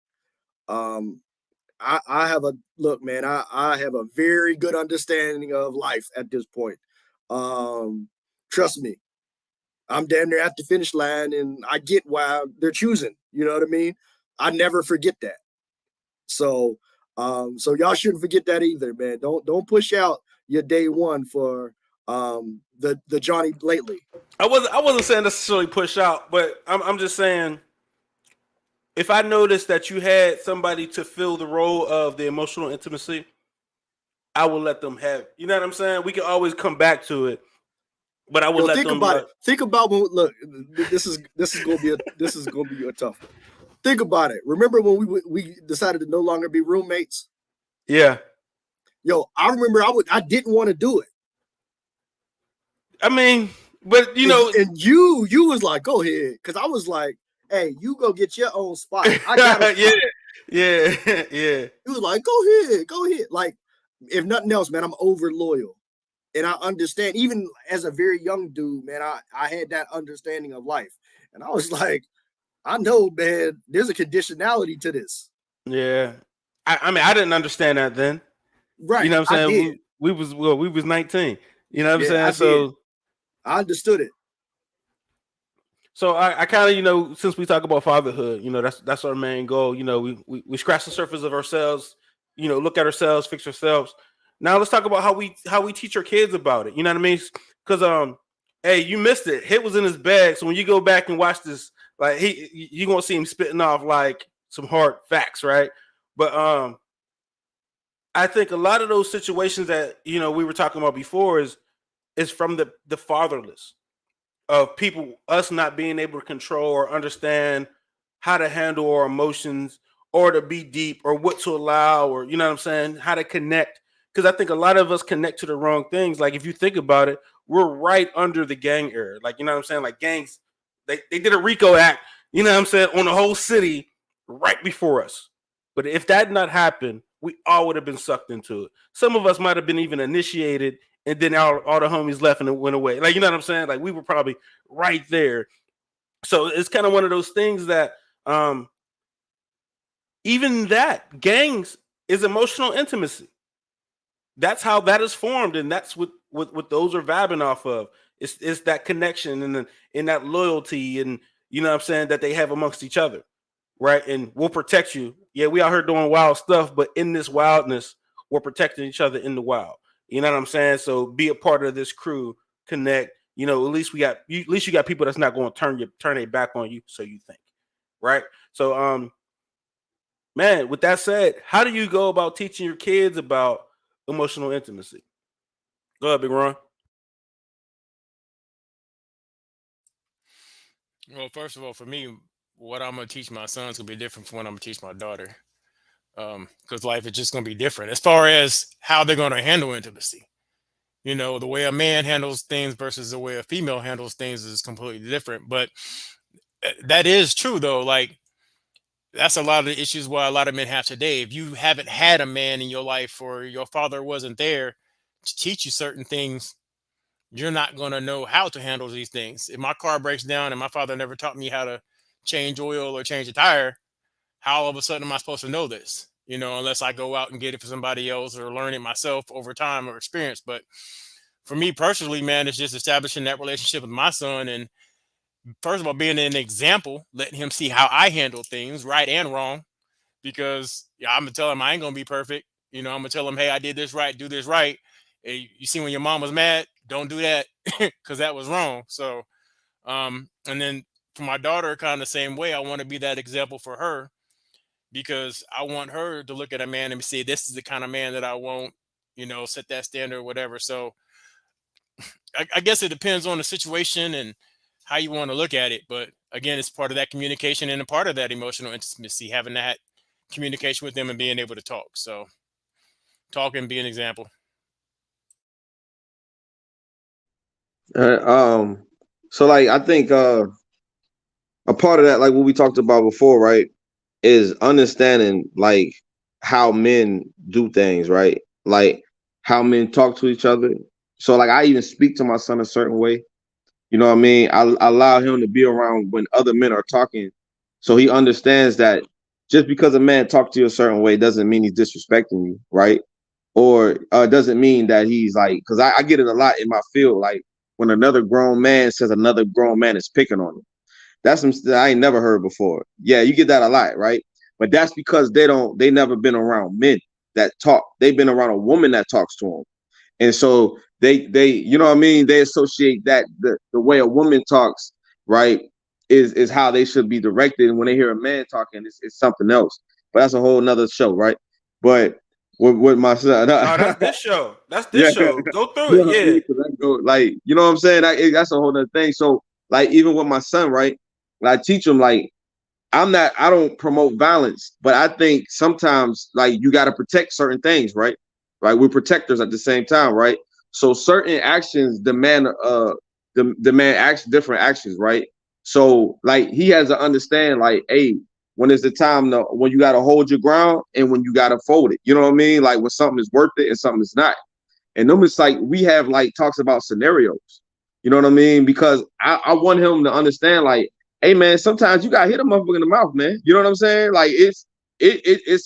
Speaker 2: Um, I have a look, man. I have a very good understanding of life at this point. Trust me, I'm damn near at the finish line, and I get why they're choosing. You know what I mean? I never forget that. So, so y'all shouldn't forget that either, man. Don't push out your day one for the Johnny lately.
Speaker 1: I wasn't saying necessarily push out, but I'm just saying if I noticed that you had somebody to fill the role of the emotional intimacy, I will let them have it. You know what I'm saying? We can always come back to it, but I will let
Speaker 2: think
Speaker 1: them.
Speaker 2: about it. Think about when look. This is gonna be a tough one. Think about it. Remember when we decided to no longer be roommates?
Speaker 1: Yeah.
Speaker 2: Yo, I remember I didn't want to do it.
Speaker 1: I mean, but you know,
Speaker 2: and you was like, go ahead, because I was like, hey, you go get your own spot. I got a spot.
Speaker 1: yeah.
Speaker 2: He was like, go ahead. Like, if nothing else, man, I'm over loyal. And I understand, even as a very young dude, man, I had that understanding of life. And I was like, I know, man, there's a conditionality to this.
Speaker 1: Yeah. I mean, I didn't understand that then.
Speaker 2: Right.
Speaker 1: You know what I'm saying?
Speaker 2: I did.
Speaker 1: We was 19. You know what I'm saying?
Speaker 2: So I understood it.
Speaker 1: So I kind of, you know, since we talk about fatherhood, you know, that's our main goal. You know, we scratch the surface of ourselves, you know, look at ourselves, fix ourselves. Now let's talk about how we teach our kids about it. You know what I mean? Because hey, you missed it. Hit was in his bag. So when you go back and watch this, like you gonna see him spitting off like some hard facts, right? But I think a lot of those situations that, you know, we were talking about before is from the fatherless, of people, us not being able to control or understand how to handle our emotions, or to be deep, or what to allow, or, you know what I'm saying, how to connect. Because I think a lot of us connect to the wrong things. Like, if you think about it, we're right under the gang era. Like, you know what I'm saying? Like, gangs, they did a RICO act, you know what I'm saying, on the whole city right before us. But if that did not happen, we all would have been sucked into it. Some of us might have been even initiated, and then all the homies left and it went away. Like, you know what I'm saying? Like, we were probably right there. So it's kind of one of those things that even that gangs is emotional intimacy. That's how that is formed, and that's what those are vibing off of. It's that connection and that loyalty, and, you know what I'm saying, that they have amongst each other, right? And we'll protect you. Yeah, we out here doing wild stuff, but in this wildness, we're protecting each other in the wild. You know what I'm saying? So be a part of this crew, connect. You know, at least you got people that's not going to turn their back on you. So you think, right? So man, with that said, how do you go about teaching your kids about emotional intimacy? Go ahead, Big Ron.
Speaker 3: Well, first of all, for me, what I'm gonna teach my son's gonna be different from what I'm gonna teach my daughter. Because life is just gonna be different as far as how they're gonna handle intimacy. You know, the way a man handles things versus the way a female handles things is completely different. But that is true, though. Like, that's a lot of the issues why a lot of men have today. If you haven't had a man in your life, or your father wasn't there to teach you certain things, you're not going to know how to handle these things. If my car breaks down and my father never taught me how to change oil or change a tire, how all of a sudden am I supposed to know this? You know, unless I go out and get it for somebody else or learn it myself over time or experience. But for me personally, man, it's just establishing that relationship with my son. And first of all, being an example, letting him see how I handle things, right and wrong. Because yeah, I'm gonna tell him I ain't gonna be perfect. You know, I'm gonna tell him, hey, I did this right, do this right. Hey, you see, when your mom was mad, don't do that because that was wrong. So, and then for my daughter, kind of the same way. I want to be that example for her, because I want her to look at a man and say, this is the kind of man that I want. You know, set that standard or whatever. So, I guess it depends on the situation and how you want to look at it. But again, it's part of that communication and a part of that emotional intimacy, having that communication with them and being able to talk. So talk and be an example.
Speaker 4: So like I think a part of that, like what we talked about before, right, is understanding like how men do things, right? like how men talk to each other. So like I even speak to my son a certain way. You know what I mean? I allow him to be around when other men are talking, so he understands that just because a man talks to you a certain way doesn't mean he's disrespecting you, right? Or doesn't mean that he's like, because I get it a lot in my field, like when another grown man says another grown man is picking on him. That's some I ain't never heard before. Yeah, you get that a lot, right? But that's because they never been around men that talk. They've been around a woman that talks to them. And so they you know what I mean, they associate that the way a woman talks, right, is how they should be directed. And when they hear a man talking, it's something else. But that's a whole nother show, right? But with my son,
Speaker 1: No, that's this show. That's this
Speaker 4: yeah,
Speaker 1: show. Go through
Speaker 4: you know
Speaker 1: it.
Speaker 4: what I
Speaker 1: Yeah.
Speaker 4: mean? 'Cause I go, like, you know what I'm saying? That's a whole other thing. So like even with my son, right? I teach him like I don't promote violence, but I think sometimes like you got to protect certain things, right? Right. We're protectors at the same time, right? So certain actions demand different actions, right? So like he has to understand like, hey, when is the time to when you got to hold your ground and when you got to fold it. You know what I mean? Like when something is worth it and something is not. And them it's like we have like talks about scenarios. You know what I mean? Because I want him to understand, like, hey man, sometimes you gotta hit a motherfucker in the mouth, man. You know what I'm saying? Like it's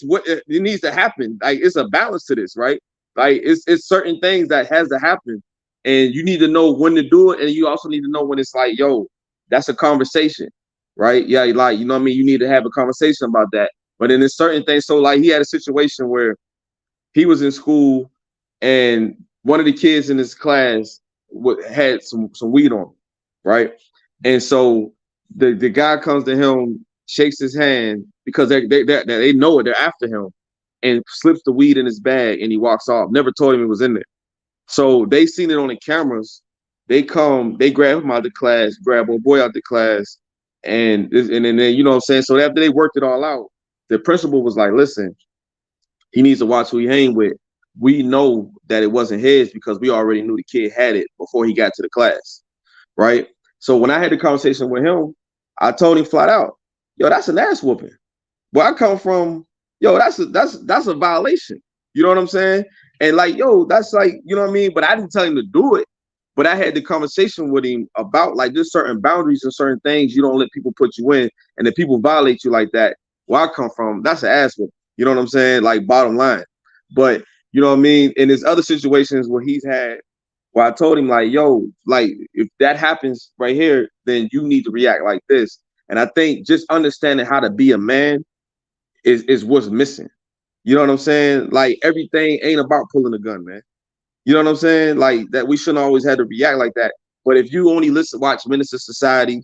Speaker 4: what it needs to happen. Like it's a balance to this, right? Like it's certain things that has to happen. And you need to know when to do it, and you also need to know when it's like, yo, that's a conversation, right? Yeah, like you know what I mean? You need to have a conversation about that. But then there's certain things. So like he had a situation where he was in school and one of the kids in his class had some weed on him, right? And so the guy comes to him, shakes his hand because they know it, they're after him, and slips the weed in his bag and he walks off. Never told him it was in there. So they seen it on the cameras. They come, they grab him out of the class, grab a boy out the class, and then you know what I'm saying. So after they worked it all out, the principal was like, "Listen, he needs to watch who he hang with. We know that it wasn't his because we already knew the kid had it before he got to the class, right? So when I had the conversation with him, I told him flat out, yo, that's an ass whooping. Where I come from, yo, that's a violation. You know what I'm saying? And like, yo, that's like, you know what I mean? But I didn't tell him to do it. But I had the conversation with him about like there's certain boundaries and certain things you don't let people put you in, and if people violate you like that, where I come from, that's an ass whooping. You know what I'm saying? Like bottom line. But you know what I mean? And there's other situations where he's had where I told him like, yo, like if that happens right here, then you need to react like this. And I think just understanding how to be a man is what's missing. You know what I'm saying? Like everything ain't about pulling a gun, man. You know what I'm saying? Like that we shouldn't always have to react like that. But if you only watch Minister Society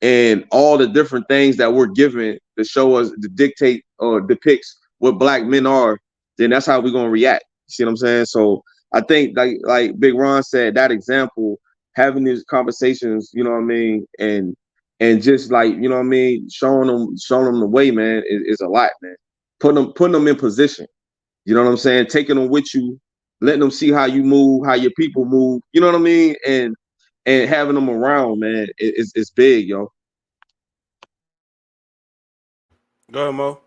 Speaker 4: and all the different things that we're given to show us, to dictate or depicts what black men are, then that's how we're gonna react. You see what I'm saying? So I think like Big Ron said, that example, having these conversations, you know what I mean, and just like, you know what I mean, showing them the way, man, is a lot, man. Putting them in position. You know what I'm saying? Taking them with you, letting them see how you move, how your people move. You know what I mean? And having them around, man, it's big, yo.
Speaker 1: Go ahead, Mo.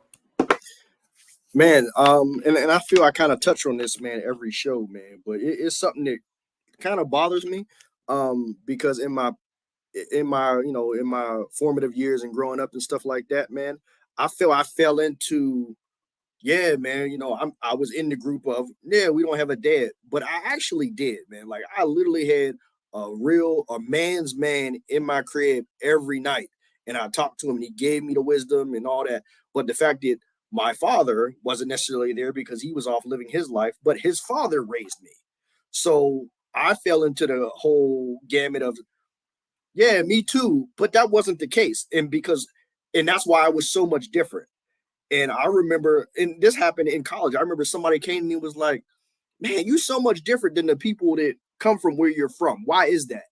Speaker 2: Man, and I feel I kind of touch on this, man, every show, man, but it's something that kind of bothers me, because in my formative years and growing up and stuff like that, man, I feel I fell into, yeah, man, I was in the group of, yeah, we don't have a dad, but I actually did, man. Like I literally had a man's man in my crib every night, and I talked to him, and he gave me the wisdom and all that. But the fact that my father wasn't necessarily there because he was off living his life, but his father raised me, so I fell into the whole gamut of, yeah, me too, but that wasn't the case, and that's why I was so much different. And I remember, and this happened in college. I remember somebody came to me and was like, "Man, you so much different than the people that come from where you're from. Why is that?"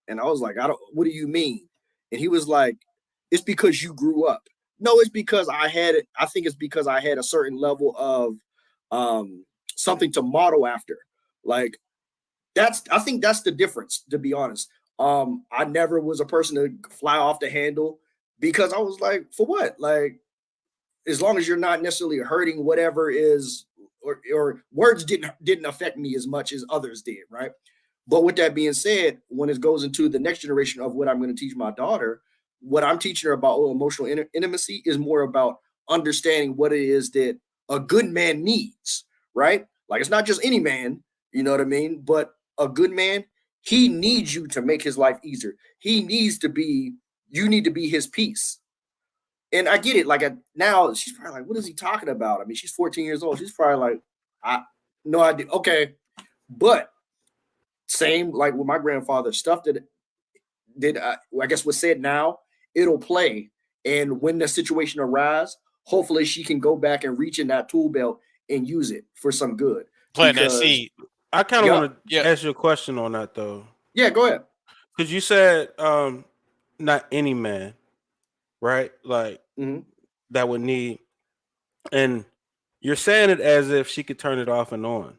Speaker 2: And I was like, "I don't. What do you mean?" And he was like, "It's because you grew up." No, it's because I had it. I think it's because I had a certain level of something to model after. Like I think that's the difference, to be honest. I never was a person to fly off the handle because I was like, for what? Like, as long as you're not necessarily hurting whatever is or words didn't affect me as much as others did, right? But with that being said, when it goes into the next generation of what I'm going to teach my daughter, what I'm teaching her about emotional intimacy is more about understanding what it is that a good man needs, right? Like it's not just any man, you know what I mean? But a good man, he needs you to make his life easier. He needs to be, you need to be his peace. And I get it. Like now, she's probably like, "What is he talking about?" I mean, she's 14 years old. She's probably like, "I no idea." Okay, but same like with my grandfather, stuff that I guess was said now, it'll play. And when the situation arises, hopefully she can go back and reach in that tool belt and use it for some good.
Speaker 3: Plant that
Speaker 2: Because
Speaker 3: seed.
Speaker 1: I kind of
Speaker 2: Yep.
Speaker 1: want to
Speaker 3: Yeah.
Speaker 1: ask you a question on that though,
Speaker 2: yeah, go ahead.
Speaker 1: because you said not any man, right? Like
Speaker 2: Mhm.
Speaker 1: that would need, and you're saying it as if she could turn it off and on.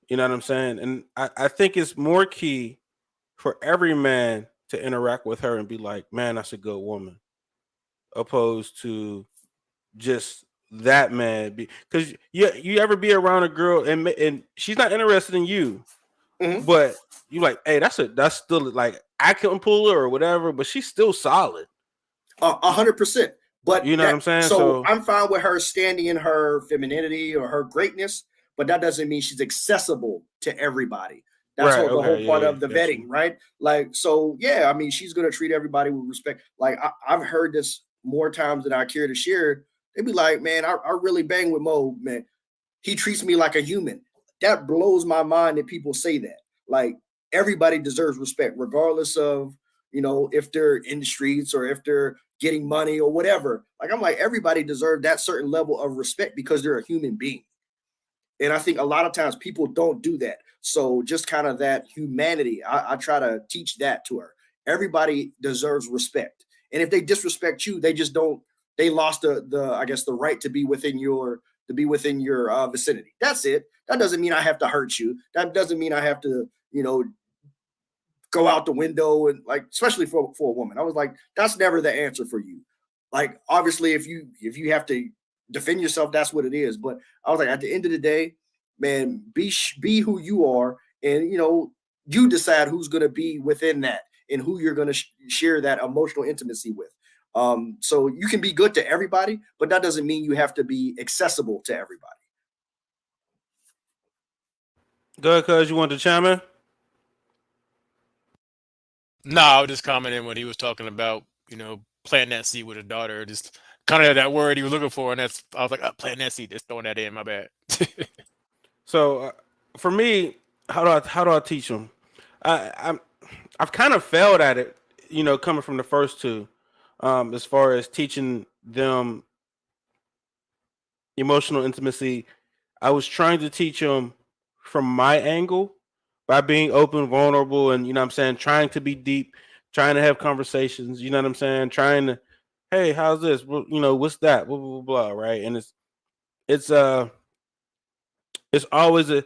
Speaker 1: You know what I'm saying? And I think it's more key for every man to interact with her and be like, man, that's a good woman, opposed to just that man. Because you ever be around a girl and she's not interested in you,
Speaker 2: Mhm.
Speaker 1: but you like, hey, that's still like I couldn't pull her or whatever, but she's still solid.
Speaker 2: 100%. But
Speaker 1: You know what I'm saying?
Speaker 2: so I'm fine with her standing in her femininity or her greatness, but that doesn't mean she's accessible to everybody. That's
Speaker 1: right,
Speaker 2: the whole
Speaker 1: okay,
Speaker 2: part
Speaker 1: yeah,
Speaker 2: of the
Speaker 1: got
Speaker 2: vetting,
Speaker 1: you.
Speaker 2: right? Like, so yeah, I mean, she's gonna treat everybody with respect. Like I've heard this more times than I care to share. They'd be like, "Man, I really bang with Mo, man. He treats me like a human." That blows my mind that people say that. Like everybody deserves respect, regardless of if they're in the streets or if they're getting money or whatever. Like I'm like everybody deserves that certain level of respect because they're a human being. And I think a lot of times people don't do that. So just kind of that humanity, I try to teach that to her. Everybody deserves respect. And if they disrespect you, they just don't. They lost the I guess the right to be within your vicinity. That's it. That doesn't mean I have to hurt you. That doesn't mean I have to go out the window and like especially for a woman. I was like, that's never the answer for you. Like obviously if you have to defend yourself, that's what it is. But I was like, at the end of the day, man, be who you are, and you decide who's going to be within that and who you're going to share that emotional intimacy with. So you can be good to everybody, but that doesn't mean you have to be accessible to everybody.
Speaker 1: Go ahead, cuz you want to chime in?
Speaker 3: No, I was just commenting when he was talking about, planting that seed with a daughter, just kind of that word he was looking for. And I was like, oh, planting that seed, just throwing that in, my bad.
Speaker 1: So for me, how do I teach them? I've kind of failed at it, coming from the first two, as far as teaching them emotional intimacy. I was trying to teach them from my angle by being open, vulnerable, and what I'm saying, trying to be deep, trying to have conversations. You know what I'm saying? Trying to, hey, how's this? Well, what's that? Blah blah blah. Blah, right? And it's uh it's always it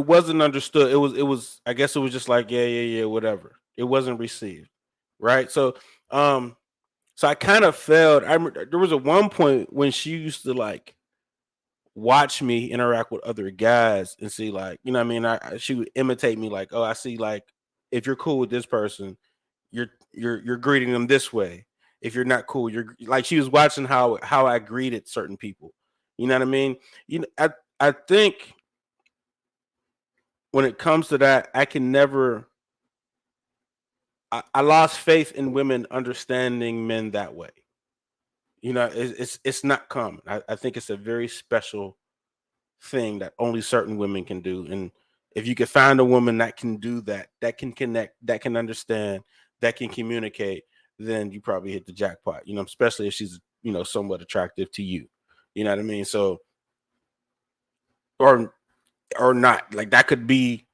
Speaker 1: wasn't understood. It was I guess it was just like yeah whatever. It wasn't received, right? So I kind of failed. There was a one point when she used to like watch me interact with other guys and see like what I mean. She would imitate me like, oh, I see like if you're cool with this person, you're greeting them this way. If you're not cool, you're like she was watching how I greeted certain people. You know what I mean? I think when it comes to that, I can never. I lost faith in women understanding men that way. It's not common. I think it's a very special thing that only certain women can do. And if you can find a woman that can do that, that can connect, that can understand, that can communicate, then you probably hit the jackpot. Especially if she's somewhat attractive to you. You know what I mean? So or or not like that could be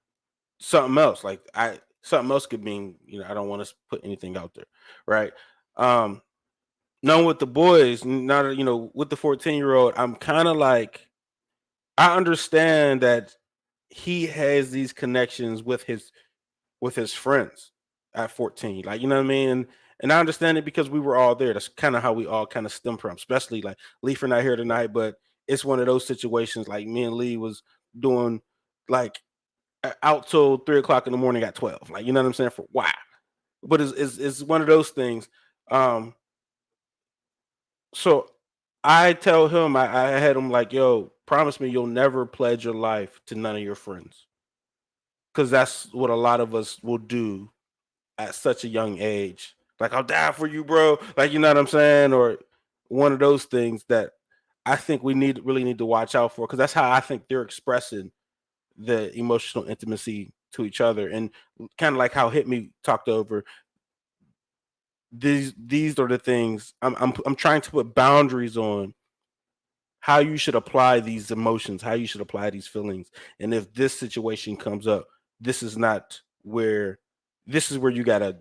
Speaker 1: something else. Like I something else could mean I don't want to put anything out there, right? Um, Known with the boys, not with the 14-year-old, I'm kind of like I understand that he has these connections with his friends at 14. Like, you know what I mean? And I understand it because we were all there. That's kind of how we all kind of stem from, especially like Leaf are not here tonight, but it's one of those situations like me and Lee was doing like out till 3 o'clock in the morning at 12. Like, you know what I'm saying? For why? But it's one of those things. So I tell him, I had him like, yo, promise me you'll never pledge your life to none of your friends. Because that's what a lot of us will do at such a young age. Like, I'll die for you, bro. Like, you know what I'm saying? Or one of those things that I think we really need to watch out for. Because that's how I think they're expressing the emotional intimacy to each other. And kind of like how Hit Me talked over, these are the things I'm trying to put boundaries on how you should apply these emotions, how you should apply these feelings. And if this situation comes up, this is where you gotta,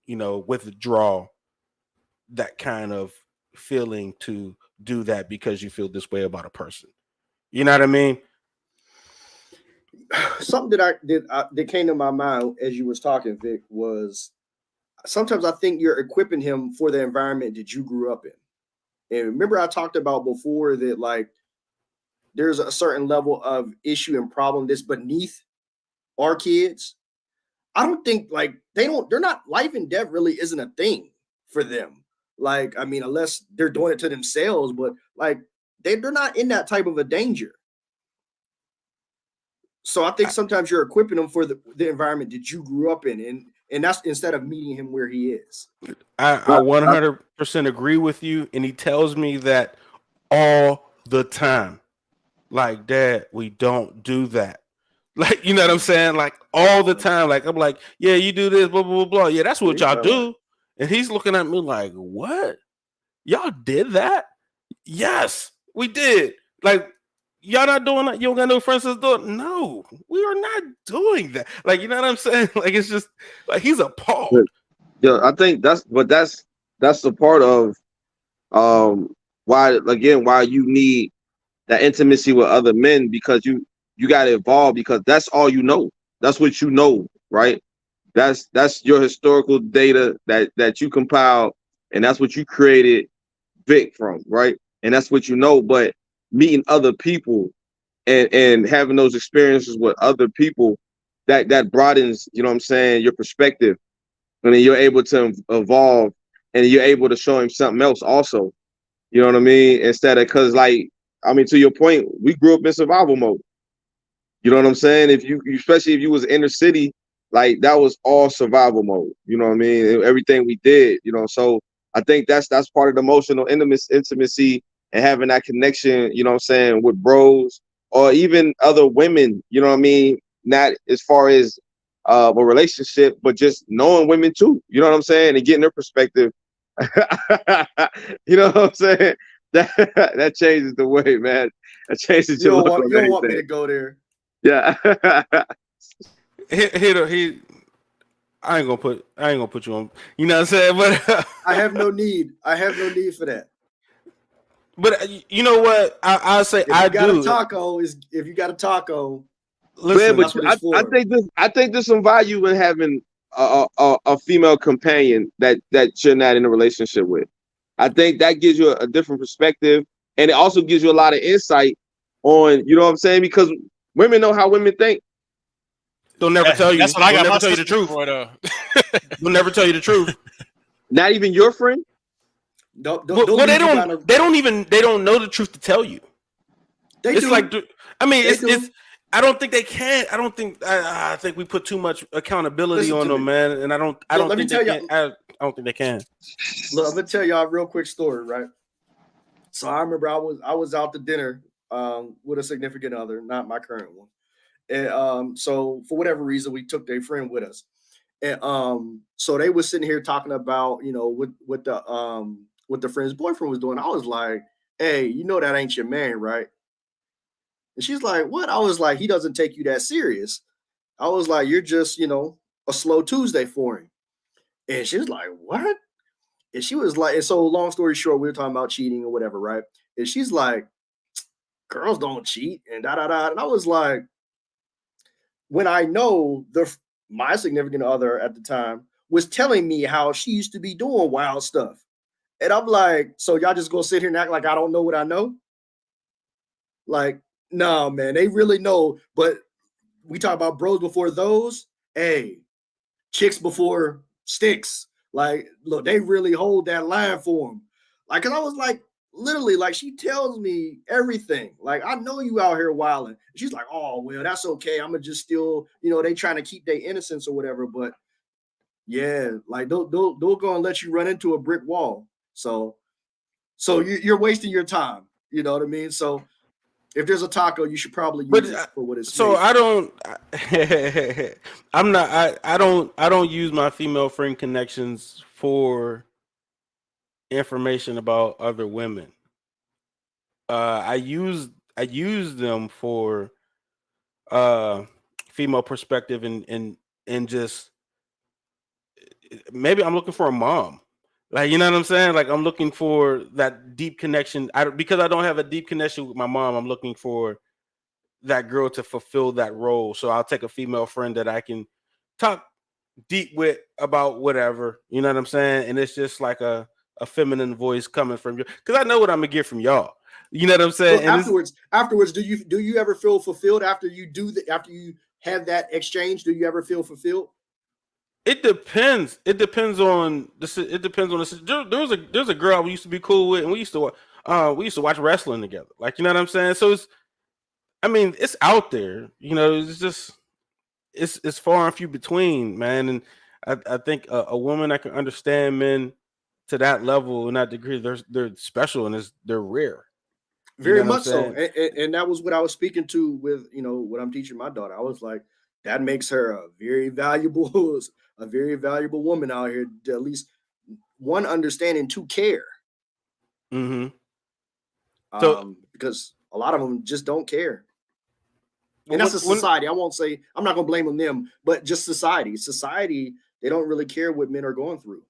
Speaker 1: withdraw that kind of feeling to do that because you feel this way about a person. You know what I mean?
Speaker 2: Something that came to my mind as you was talking, Vic, was sometimes I think you're equipping him for the environment that you grew up in. And remember, I talked about before that like there's a certain level of issue and problem that's beneath our kids. I don't think like they're not, life and death really isn't a thing for them. Like, I mean, unless they're doing it to themselves, but like they're not in that type of a danger. So I think sometimes you're equipping them for the environment that you grew up in, and that's instead of meeting him where he is.
Speaker 1: I 100% agree with you, and he tells me that all the time. Like, Dad, we don't do that. Like, you know what I'm saying? Like all the time. Like, I'm like, yeah, you do this, blah, blah, blah, blah. Yeah, that's what y'all do. And he's looking at me like, what? Y'all did that? Yes, we did. Like, y'all not doing that? You don't got no friends that's doing it? No, we are not doing that. Like, you know what I'm saying? Like, it's just like he's appalled.
Speaker 4: Yeah, I think that's the part of why you need that intimacy with other men, because you got to evolve, because that's all you know. That's what you know, right? That's your historical data that you compiled, and that's what you created Vic from, right? And that's what you know. But meeting other people and having those experiences with other people, that broadens, you know what I'm saying, your perspective, and then you're able to evolve, and you're able to show him something else also. You know what I mean? Instead of, because like, I mean, to your point, we grew up in survival mode. You know what I'm saying? Especially if you was inner city, like that was all survival mode. You know what I mean? Everything we did, So I think that's part of the emotional intimacy and having that connection, you know what I'm saying, with bros or even other women, you know what I mean? Not as far as a relationship, but just knowing women too, you know what I'm saying? And getting their perspective. You know what I'm saying? That changes the way, man. That changes your look on
Speaker 2: You don't
Speaker 4: anything.
Speaker 2: want me to go there.
Speaker 4: Yeah.
Speaker 1: I ain't gonna put you on. You know what I'm saying? But
Speaker 2: I have no need. I have no need for that.
Speaker 1: But you know what? I'll say
Speaker 2: if you got a taco, if you got a taco.
Speaker 4: Listen, man, but I think there's some value in having a female companion that you're not in a relationship with. I think that gives you a different perspective, and it also gives you a lot of insight on, you know what I'm saying? Because women know how women think.
Speaker 1: They'll never tell you.
Speaker 3: That's what I got.
Speaker 1: They'll never tell you the truth. They'll never tell you the truth.
Speaker 4: Not even your friend.
Speaker 1: They don't know the truth to tell you. It's do. Like, I mean, it's. I don't think they can. I think we put too much accountability on them, man. And I don't think they can. I don't think they can.
Speaker 2: Look, I'm gonna tell y'all a real quick story, right? So I remember I was out to dinner with a significant other, not my current one. And so for whatever reason, we took their friend with us. And so they were sitting here talking about, what the friend's boyfriend was doing. I was like, hey, you know that ain't your man, right? And she's like, what? I was like, he doesn't take you that serious. I was like, you're just, a slow Tuesday for him. And she was like, what? And she was like, and so long story short, we were talking about cheating or whatever, right? And she's like, girls don't cheat and da-da-da. And I was like, when I know my significant other at the time was telling me how she used to be doing wild stuff. And I'm like, so y'all just gonna sit here and act like I don't know what I know? Like, no, man, they really know. But we talk about bros before those. Hey, chicks before sticks. Like, look, they really hold that line for them. Like, cause I was like, literally, like, she tells me everything. Like, I know you out here wilding. She's like, oh, well, that's okay. I'm gonna just still, they trying to keep their innocence or whatever. But yeah, like they'll go and let you run into a brick wall. So you're wasting your time. You know what I mean? So if there's a taco, you should probably use it for what it's
Speaker 1: so
Speaker 2: made.
Speaker 1: I don't. I'm not. I don't use my female friend connections for information about other women. I use them for female perspective and just maybe I'm looking for a mom. Like, you know what I'm saying? Like, I'm looking for that deep connection. Because I don't have a deep connection with my mom, I'm looking for that girl to fulfill that role. So I'll take a female friend that I can talk deep with about whatever. You know what I'm saying? And it's just like a feminine voice coming from you, because I know what I'm gonna get from y'all. You know what I'm saying?
Speaker 2: So afterwards, do you ever feel fulfilled after you after you have that exchange? Do you ever feel fulfilled?
Speaker 1: It depends. It depends on the. It depends on the. There's a girl we used to be cool with, and we used to watch wrestling together. Like, you know what I'm saying? So it's out there. It's just it's far and few between, man. And I think a woman that can understand men to that level and that degree, they're special and they're rare.
Speaker 2: Very much so, and that was what I was speaking to with what I'm teaching my daughter. I was like, that makes her a very valuable woman out here. To at least one, understanding, two, care.
Speaker 1: Mm-hmm. So
Speaker 2: because a lot of them just don't care, and that's a society. I won't say, I'm not gonna blame them, but just society. They don't really care what men are going through.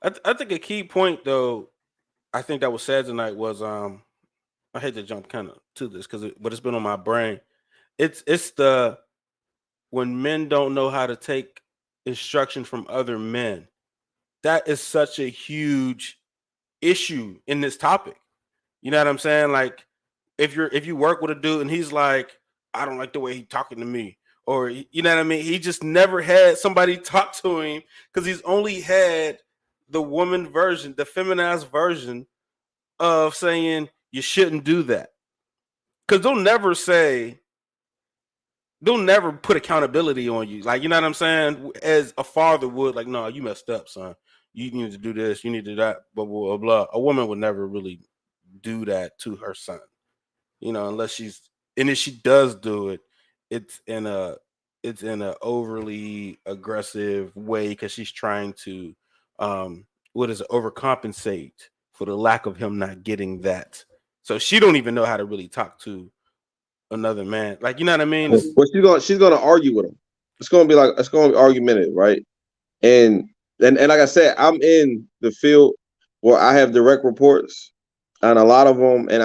Speaker 1: I think a key point, though, I think that was said tonight was I hate to jump kind of to this but it's been on my brain. It's the when men don't know how to take instruction from other men. That is such a huge issue in this topic. You know what I'm saying? Like, if you work with a dude and he's like, I don't like the way he's talking to me, or you know what I mean, he just never had somebody talk to him because he's only had the woman version, the feminized version of saying you shouldn't do that. Because they'll never put accountability on you. Like, you know what I'm saying? As a father would, like, no, you messed up, son. You need to do this, you need to do that, blah, blah, blah, blah. A woman would never really do that to her son, unless and if she does do it, it's in a overly aggressive way because she's trying to overcompensate for the lack of him not getting that. So she don't even know how to really talk to another man. Like, you know what I mean?
Speaker 4: But she's gonna argue with him. It's gonna be argumentative, right? And like I said, I'm in the field where I have direct reports, and a lot of them, and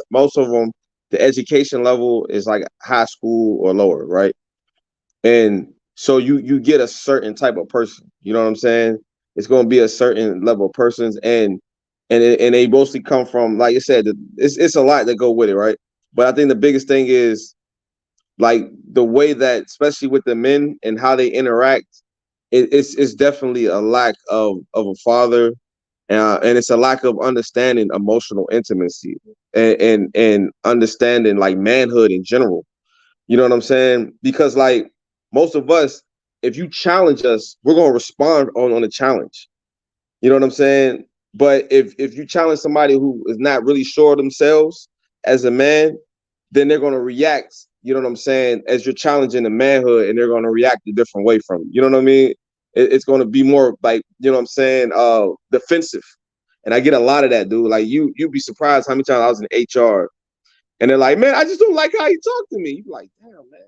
Speaker 4: most of them, the education level is like high school or lower, right? And so you get a certain type of person. You know what I'm saying? It's going to be a certain level of persons, and they mostly come from, like you said, it's a lot that go with it, right? But I think the biggest thing is like the way that, especially with the men and how they interact, it's definitely a lack of a father, and it's a lack of understanding emotional intimacy and understanding like manhood in general. You know what I'm saying? Because like most of us, if you challenge us, we're gonna respond on the challenge. You know what I'm saying? But if you challenge somebody who is not really sure of themselves as a man, then they're gonna react, you know what I'm saying, as you're challenging the manhood, and they're gonna react a different way from you. You know what I mean? It's gonna be more like, you know what I'm saying, defensive. And I get a lot of that, dude. Like you'd be surprised how many times I was in HR and they're like, man, I just don't like how you talk to me. You be like, damn, man.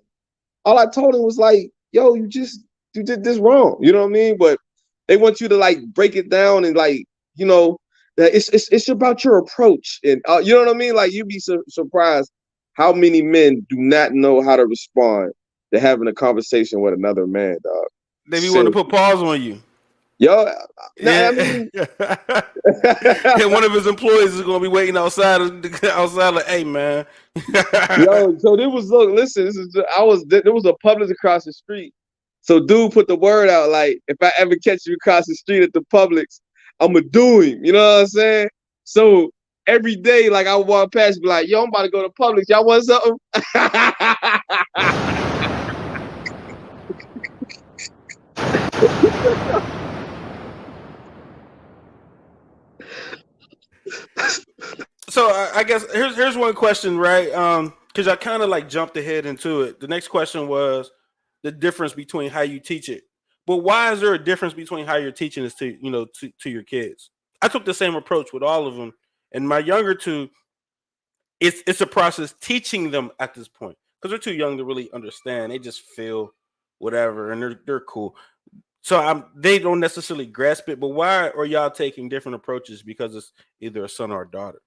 Speaker 4: All I told him was like, yo, you did this wrong. You know what I mean? But they want you to like break it down and like, that it's about your approach. And you know what I mean? Like you'd be surprised how many men do not know how to respond to having a conversation with another man, dog.
Speaker 1: They be wanting to put pause on you.
Speaker 4: Yo, no, I
Speaker 1: Yeah.
Speaker 4: mean,
Speaker 1: And one of his employees is gonna be waiting outside like, hey man.
Speaker 4: yo, so there was listen, there was a Publix across the street. So dude put the word out like, if I ever catch you across the street at the Publix, I'ma do him. You know what I'm saying? So every day, like I would walk past, be like, yo, I'm about to go to Publix. Y'all want something?
Speaker 1: So I guess here's one question, right? Because I kind of like jumped ahead into it. The next question was the difference between how you teach it. But why is there a difference between how you're teaching this to your kids? I took the same approach with all of them, and my younger two, it's a process teaching them at this point because they're too young to really understand. They just feel whatever, and they're cool. So they don't necessarily grasp it. But why are y'all taking different approaches? Because it's either a son or a daughter.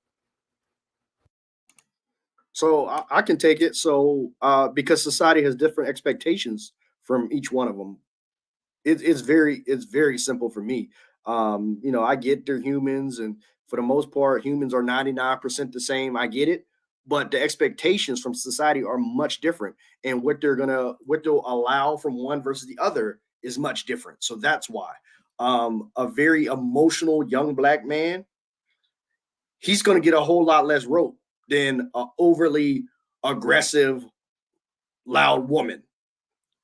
Speaker 2: So I can take it. So because society has different expectations from each one of them, it's very simple for me. I get they're humans, and for the most part, humans are 99% the same. I get it, but the expectations from society are much different, and what they'll allow from one versus the other is much different. So that's why a very emotional young black man, he's going to get a whole lot less rope than an overly aggressive, loud woman.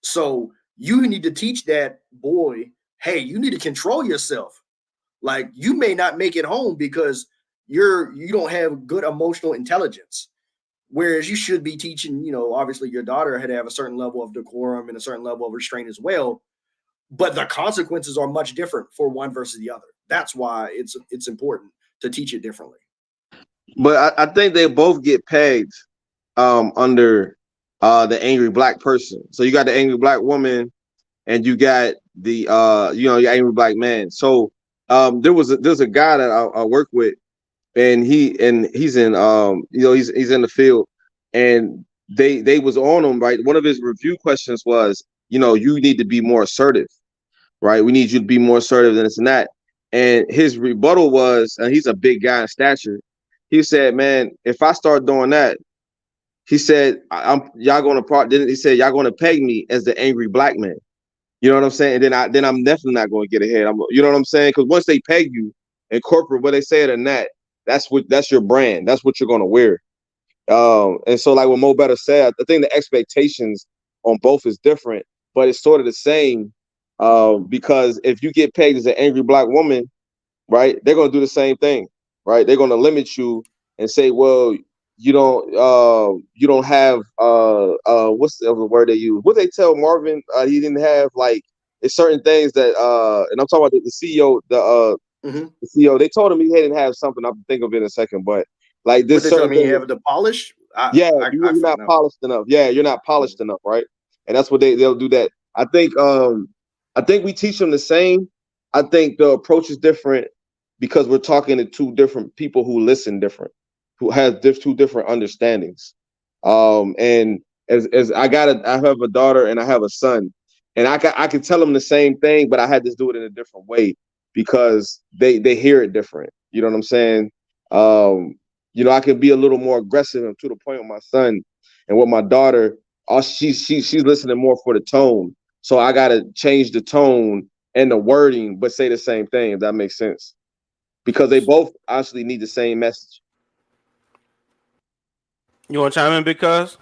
Speaker 2: So you need to teach that boy, hey, you need to control yourself. Like you may not make it home because you don't have good emotional intelligence. Whereas you should be teaching, obviously your daughter had to have a certain level of decorum and a certain level of restraint as well. But the consequences are much different for one versus the other. That's why it's important to teach it differently.
Speaker 4: But I think they both get pegged under the angry black person. So you got the angry black woman and you got the your angry black man. So there's a guy that I work with, and he's in he's in the field, and they was on him, right. One of his review questions was, you need to be more assertive, right? We need you to be more assertive than this and that. And his rebuttal was, and he's a big guy in stature. He said, "Man, if I start doing that," he said, "I'm y'all going to part." He said, "Y'all going to peg me as the angry black man." You know what I'm saying? And then I'm definitely not going to get ahead. You know what I'm saying? Because once they peg you in corporate, whether they say it or not, that's your brand. That's what you're going to wear. And so, like what Mo Better said, I think the expectations on both is different, but it's sort of the same. Because if you get pegged as an angry black woman, right, they're going to do the same thing, right? They're going to limit you and say, well, you don't have what's the other word they use? What they tell Marvin he didn't have, like, it's certain things that and I'm talking about the CEO,
Speaker 2: Mm-hmm.
Speaker 4: the CEO. They told him he didn't have something. I'll think of it in a second, but like
Speaker 2: What
Speaker 4: this
Speaker 2: they tell
Speaker 4: certain
Speaker 2: me,
Speaker 4: thing.
Speaker 2: you have the polish.
Speaker 4: Yeah,
Speaker 2: I
Speaker 4: you're not
Speaker 2: know.
Speaker 4: polished enough. Yeah, you're not polished enough, right? And that's what they'll do that. I think we teach them the same. I think the approach is different because we're talking to two different people who listen different, who has two different understandings. And as I have a daughter and I have a son, and I can tell them the same thing, but I had to do it in a different way because they hear it different. You know what I'm saying? Um, I can be a little more aggressive and to the point with my son, and with my daughter, she's listening more for the tone. So I gotta change the tone and the wording, but say the same thing, if that makes sense. Because they both actually need the same message.
Speaker 1: You want to chime in because?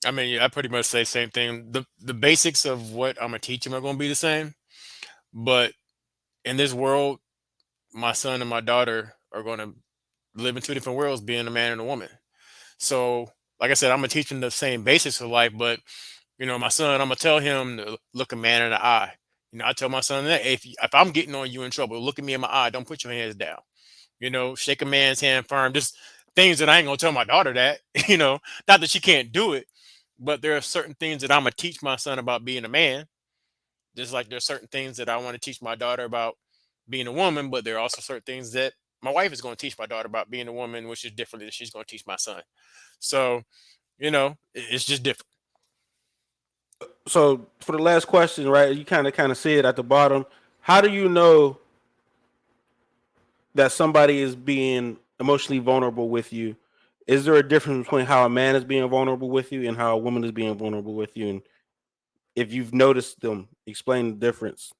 Speaker 3: I mean, yeah, I pretty much say the same thing. The basics of what I'm gonna teach him are gonna be the same, but in this world, my son and my daughter are gonna live in two different worlds, being a man and a woman. So, like I said, I'm gonna teach him the same basics of life, but my son, I'm gonna tell him to look a man in the eye. I tell my son that if I'm getting on you in trouble, look at me in my eye. Don't put your hands down. Shake a man's hand firm. Just things that I ain't gonna tell my daughter that. Not that she can't do it, but there are certain things that I'm gonna teach my son about being a man. Just like there's certain things that I want to teach my daughter about being a woman, but there are also certain things that my wife is going to teach my daughter about being a woman, which is different than she's going to teach my son. So, it's just different.
Speaker 1: So for the last question, right? You kind of see it at the bottom. How do you know that somebody is being emotionally vulnerable with you? Is there a difference between how a man is being vulnerable with you and how a woman is being vulnerable with you? And if you've noticed them, explain the difference.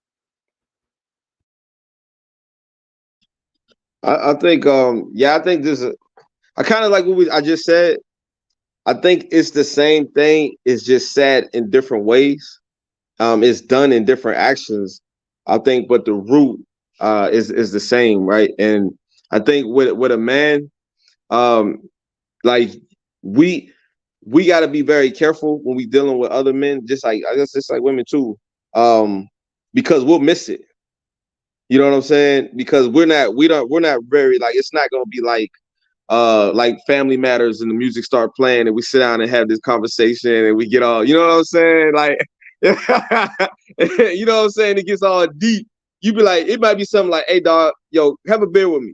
Speaker 4: I think I think this is I kind of like what I just said. I think it's the same thing. It's just said in different ways. It's done in different actions. I think, but the root is the same, right? And I think with a man, um, like we we got to be very careful when we dealing with other men. Just like I guess it's like women too, because we'll miss it. You know what I'm saying? Because we're not very like it's not gonna be like Family Matters and the music start playing and we sit down and have this conversation and we get all, you know what I'm saying? Like, you know what I'm saying? It gets all deep. You be like, it might be something like, hey dog, yo, have a beer with me.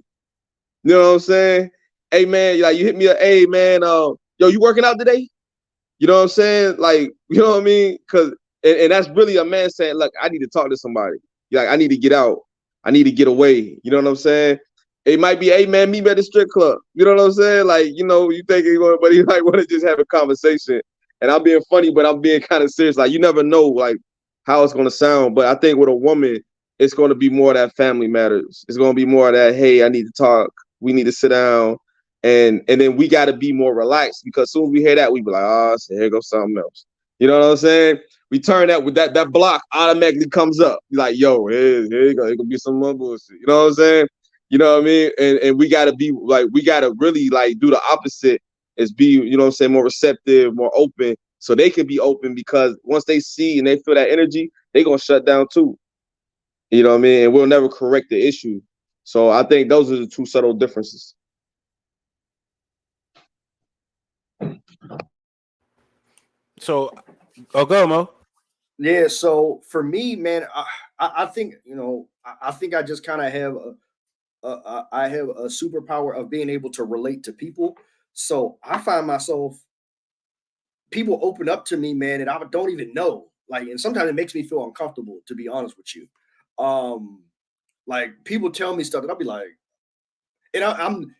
Speaker 4: You know what I'm saying? Hey man, like you hit me up, hey man, yo, you working out today? You know what I'm saying? Like, you know what I mean? Cause and that's really a man saying, look, I need to talk to somebody. Like, I need to get out. I need to get away. You know what I'm saying? It might be, hey man, meet me at the strip club. You know what I'm saying? Like, you know, you think he going, but he like want to just have a conversation. And I'm being funny, but I'm being kind of serious. Like, you never know like how it's gonna sound. But I think with a woman, it's gonna be more of that family matters. It's gonna be more of that, hey, I need to talk. We need to sit down. And then we got to be more relaxed because as soon as we hear that, we be like, oh, so here goes something else. You know what I'm saying? We turn that with that block automatically comes up. You're like, yo, here you go. It could be some more bullshit. You know what I'm saying? You know what I mean? And we got to be like, we got to really like do the opposite is be, you know what I'm saying, more receptive, more open so they can be open because once they see and they feel that energy, they going to shut down too. You know what I mean? And we'll never correct the issue. So I think those are the two subtle differences.
Speaker 1: So, go Mo.
Speaker 2: Yeah, so for me, man, I think I think I just kind of have I have a superpower of being able to relate to people. So I find myself people open up to me, man, and I don't even know. Like, and sometimes it makes me feel uncomfortable, to be honest with you. Um, like people tell me stuff, and I'll be like, and I'm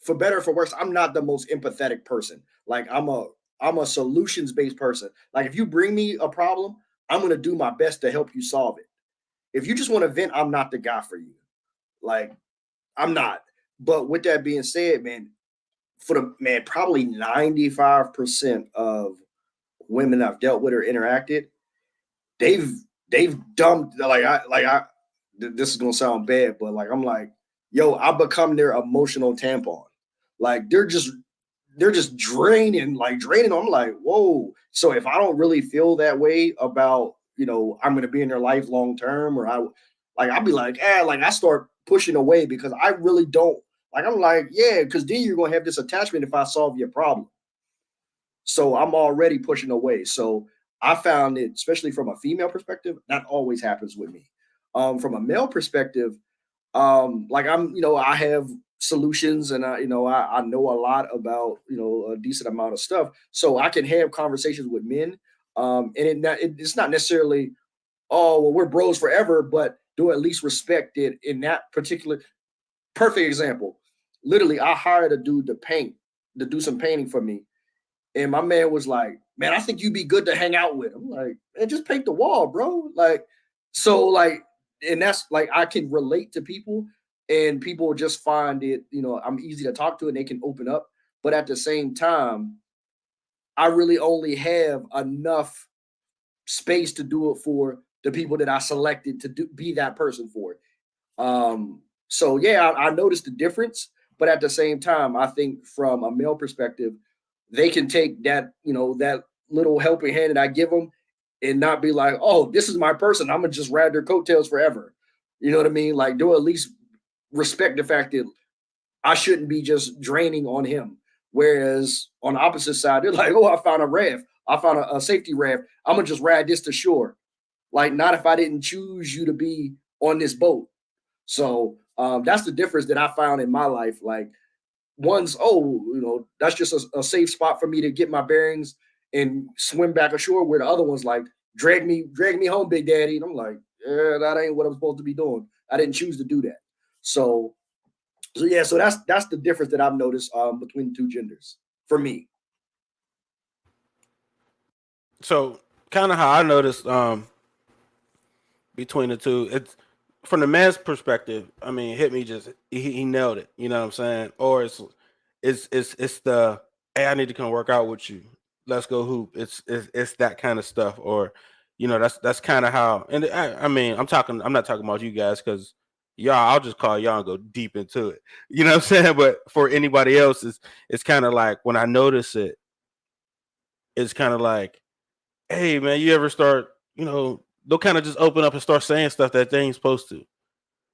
Speaker 2: for better or for worse, I'm not the most empathetic person. Like I'm a solutions based person. Like if you bring me a problem, I'm gonna do my best to help you solve it. If you just want to vent, I'm not the guy for you. Like I'm not. But with that being said, man, for the man, probably 95% of women I've dealt with or interacted, they've they've dumped this is gonna sound bad, but like I'm like, yo, I become their emotional tampon. Like they're just draining, like draining. I'm like, whoa. So if I don't really feel that way about, I'm gonna be in their life long term, or I'll be like, like I start pushing away because I really don't like. I'm like, yeah, because then you're gonna have this attachment if I solve your problem. So I'm already pushing away. So I found it, especially from a female perspective, that always happens with me. From a male perspective, like I have solutions and I know a lot about, a decent amount of stuff. So I can have conversations with men. It's not necessarily, oh, well, we're bros forever, but do at least respect it in that particular perfect example. Literally, I hired a dude to do some painting for me. And my man was like, man, I think you'd be good to hang out with. I'm like, man, just paint the wall, bro. Like, so like, and that's like I can relate to people and people just find it, I'm easy to talk to and they can open up. But at the same time, I really only have enough space to do it for the people that I selected to be that person for. So yeah, I noticed the difference, but at the same time, I think from a male perspective, they can take that, that little helping hand that I give them and not be like, oh, this is my person. I'm gonna just ride their coattails forever. You know what I mean? Like, do at least respect the fact that I shouldn't be just draining on him. Whereas on the opposite side, they're like, oh, I found a raft. I found a safety raft. I'm gonna just ride this to shore. Like, not if I didn't choose you to be on this boat. So that's the difference that I found in my life. Like, one's, oh, that's just a safe spot for me to get my bearings and swim back ashore, where the other one's like, drag me home, Big Daddy. And I'm like, yeah, that ain't what I'm supposed to be doing. I didn't choose to do that. So yeah, so that's the difference that I've noticed between the two genders for me.
Speaker 1: So kind of how I noticed between the two, it's from the man's perspective. I mean, hit me just he nailed it. You know what I'm saying? Or it's the hey, I need to come work out with you. Let's go hoop. It's that kind of stuff. Or that's kind of how. And I mean, I'm not talking about you guys because y'all. I'll just call y'all and go deep into it. You know what I'm saying? But for anybody else, it's kind of like when I notice it, it's kind of like, hey man, you ever start, they'll kind of just open up and start saying stuff that they ain't supposed to.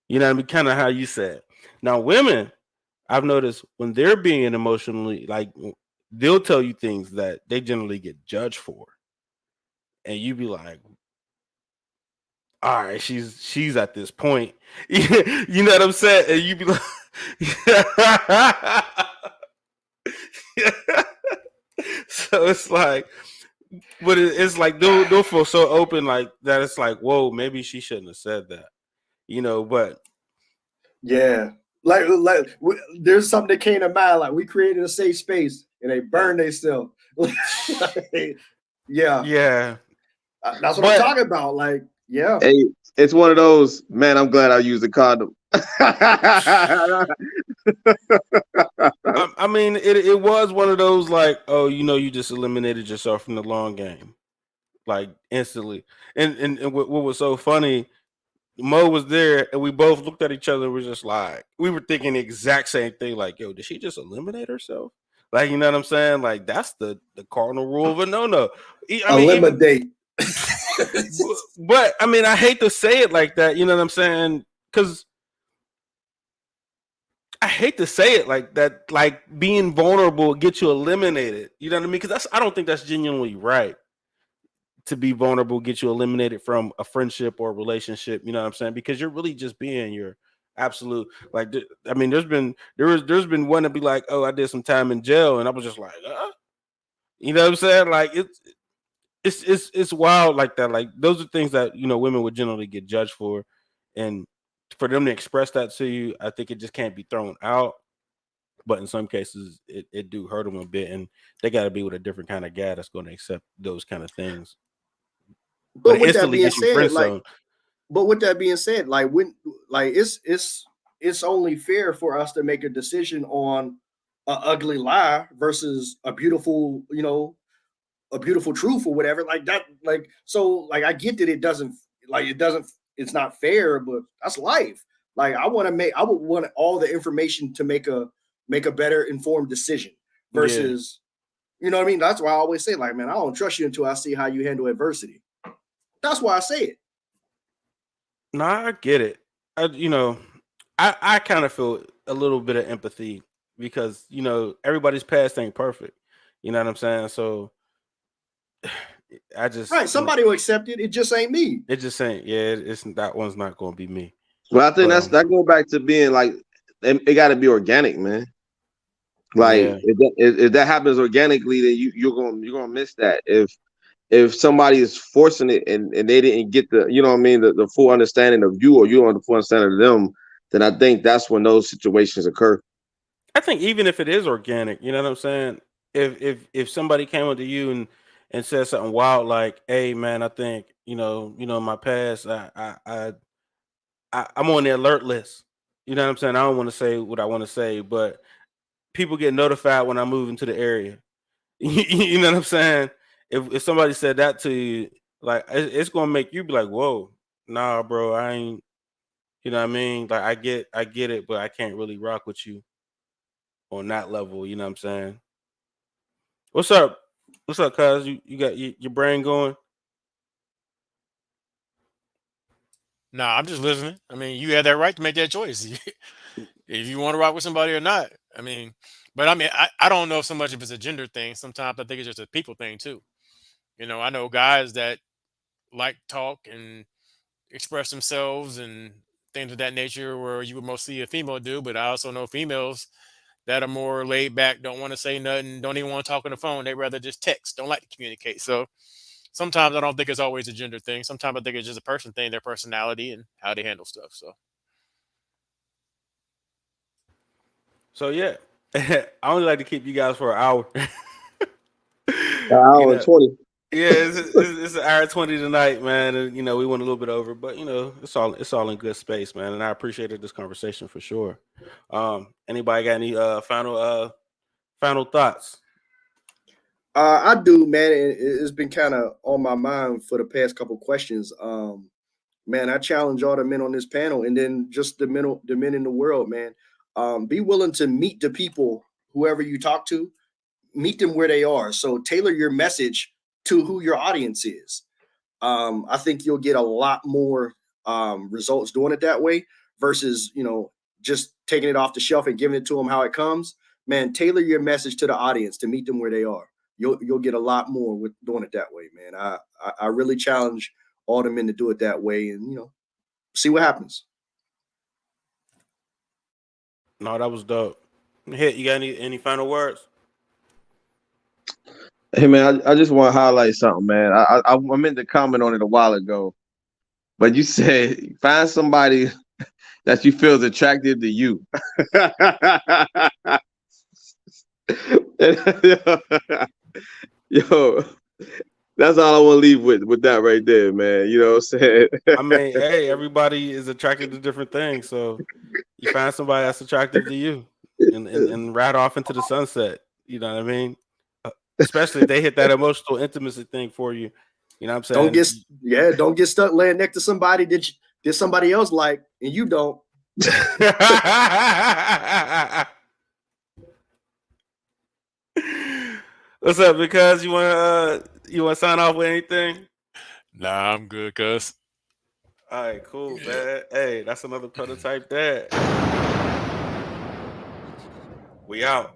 Speaker 1: You know what I mean? Kind of how you said. Now, women, I've noticed when they're being emotionally, like, they'll tell you things that they generally get judged for. And you be like, all right, she's at this point. You know what I'm saying? And you be like, so it's like, but it's like they'll feel so open like that. It's like, whoa, maybe she shouldn't have said that, But
Speaker 2: Yeah, there's something that came to mind. Like we created a safe space and they burned themselves. Yeah,
Speaker 1: yeah,
Speaker 2: that's what I'm
Speaker 1: but
Speaker 2: talking about. Like, yeah,
Speaker 4: Hey, it's one of those, man, I'm glad I used a condom.
Speaker 1: I mean, it was one of those like, oh, you just eliminated yourself from the long game, like instantly. And what was so funny, Mo was there, and we both looked at each other. And we're just like, we were thinking the exact same thing. Like, yo, did she just eliminate herself? Like, you know what I'm saying? Like, that's the cardinal rule of a no. I mean,
Speaker 2: eliminate.
Speaker 1: but I mean, I hate to say it like that. You know what I'm saying? Because I hate to say it like that. Like being vulnerable gets you eliminated. You know what I mean? Because I don't think that's genuinely right. To be vulnerable, get you eliminated from a friendship or a relationship. You know what I'm saying? Because you're really just being your absolute. Like, I mean, there's been one to be like, oh, I did some time in jail, and I was just like, you know what I'm saying? Like it's wild like that. Like those are things that women would generally get judged for, and for them to express that to you, I think it just can't be thrown out. But in some cases, it do hurt them a bit, and they got to be with a different kind of guy that's going to accept those kind of things. But
Speaker 2: But
Speaker 1: it
Speaker 2: with that
Speaker 1: instantly
Speaker 2: being
Speaker 1: gets you friend
Speaker 2: said,
Speaker 1: zone.
Speaker 2: like it's only fair for us to make a decision on an ugly lie versus a beautiful, a beautiful truth or whatever. Like that, like so, like I get that it's not fair, but that's life. Like I would want all the information to make a better informed decision
Speaker 1: Yeah,
Speaker 2: versus, you know what I mean? That's why I always say, like, man, I don't trust you until I see how you handle adversity. That's why I say it.
Speaker 1: no, I get it. I kind of feel a little bit of empathy because everybody's past ain't perfect. You know what I'm saying? So I just
Speaker 2: Right. Somebody will accept it. It just ain't me.
Speaker 1: it just ain't. Yeah, it's that one's not going to be me.
Speaker 4: Well, I think
Speaker 1: But
Speaker 4: that go back to being like it got to be organic, man. Like
Speaker 1: yeah,
Speaker 4: if that happens organically, then you're gonna miss that. If somebody is forcing it and they didn't get the what I mean the full understanding of you or you don't have the full understanding of them, then I think that's when those situations occur.
Speaker 1: I think even if it is organic, you know what I'm saying? If somebody came up to you and said something wild like, "Hey man, I think in my past, I'm on the alert list." You know what I'm saying? I don't want to say what I want to say, but people get notified when I move into the area. You know what I'm saying? If somebody said that to you, like it's gonna make you be like, "Whoa, nah, bro, I ain't." You know what I mean? Like I get it, but I can't really rock with you on that level. You know what I'm saying? What's up? What's up, cuz? You got your brain going?
Speaker 3: Nah, I'm just listening. I mean, you had that right to make that choice. If you want to rock with somebody or not. I mean, but I mean, I don't know so much if it's a gender thing. Sometimes I think it's just a people thing too. I know guys that like talk and express themselves and things of that nature where you would most see a female do, but I also know females that are more laid back, don't want to say nothing, don't even want to talk on the phone. They rather just text, don't like to communicate. So sometimes I don't think it's always a gender thing. Sometimes I think it's just a person thing, their personality and how they handle stuff.
Speaker 1: So yeah, I only like to keep you guys for an hour.
Speaker 4: An hour and 20.
Speaker 1: Yeah, it's an hour 20 tonight, man. And, we went a little bit over, but it's all in good space, man. And I appreciated this conversation for sure. Anybody got any final thoughts?
Speaker 2: I do, man. It's been kind of on my mind for the past couple questions. Man, I challenge all the men on this panel, and then just the men in the world, man. Be willing to meet the people, whoever you talk to, meet them where they are. So tailor your message to who your audience is. I think you'll get a lot more results doing it that way versus just taking it off the shelf and giving it to them how it comes. Man, tailor your message to the audience to meet them where they are. You'll get a lot more with doing it that way, man. I really challenge all the men to do it that way, and see what happens.
Speaker 1: No, that was dope. Hit, you got any final words?
Speaker 4: Hey man, I just want to highlight something, man. I meant to comment on it a while ago, but you said find somebody that you feel is attractive to you. Yo, that's all I want to leave with that right there, man. You know what I'm saying?
Speaker 1: I mean, hey, everybody is attracted to different things, so you find somebody that's attractive to you, and ride off into the sunset. You know what I mean? Especially if they hit that emotional intimacy thing for you. You know what I'm saying?
Speaker 2: Don't get stuck laying next to somebody that somebody else like and you don't.
Speaker 1: What's up? Because you want to sign off with anything?
Speaker 3: Nah, I'm good, cuz.
Speaker 1: All right, cool, man. Hey, that's another prototype dad. We out.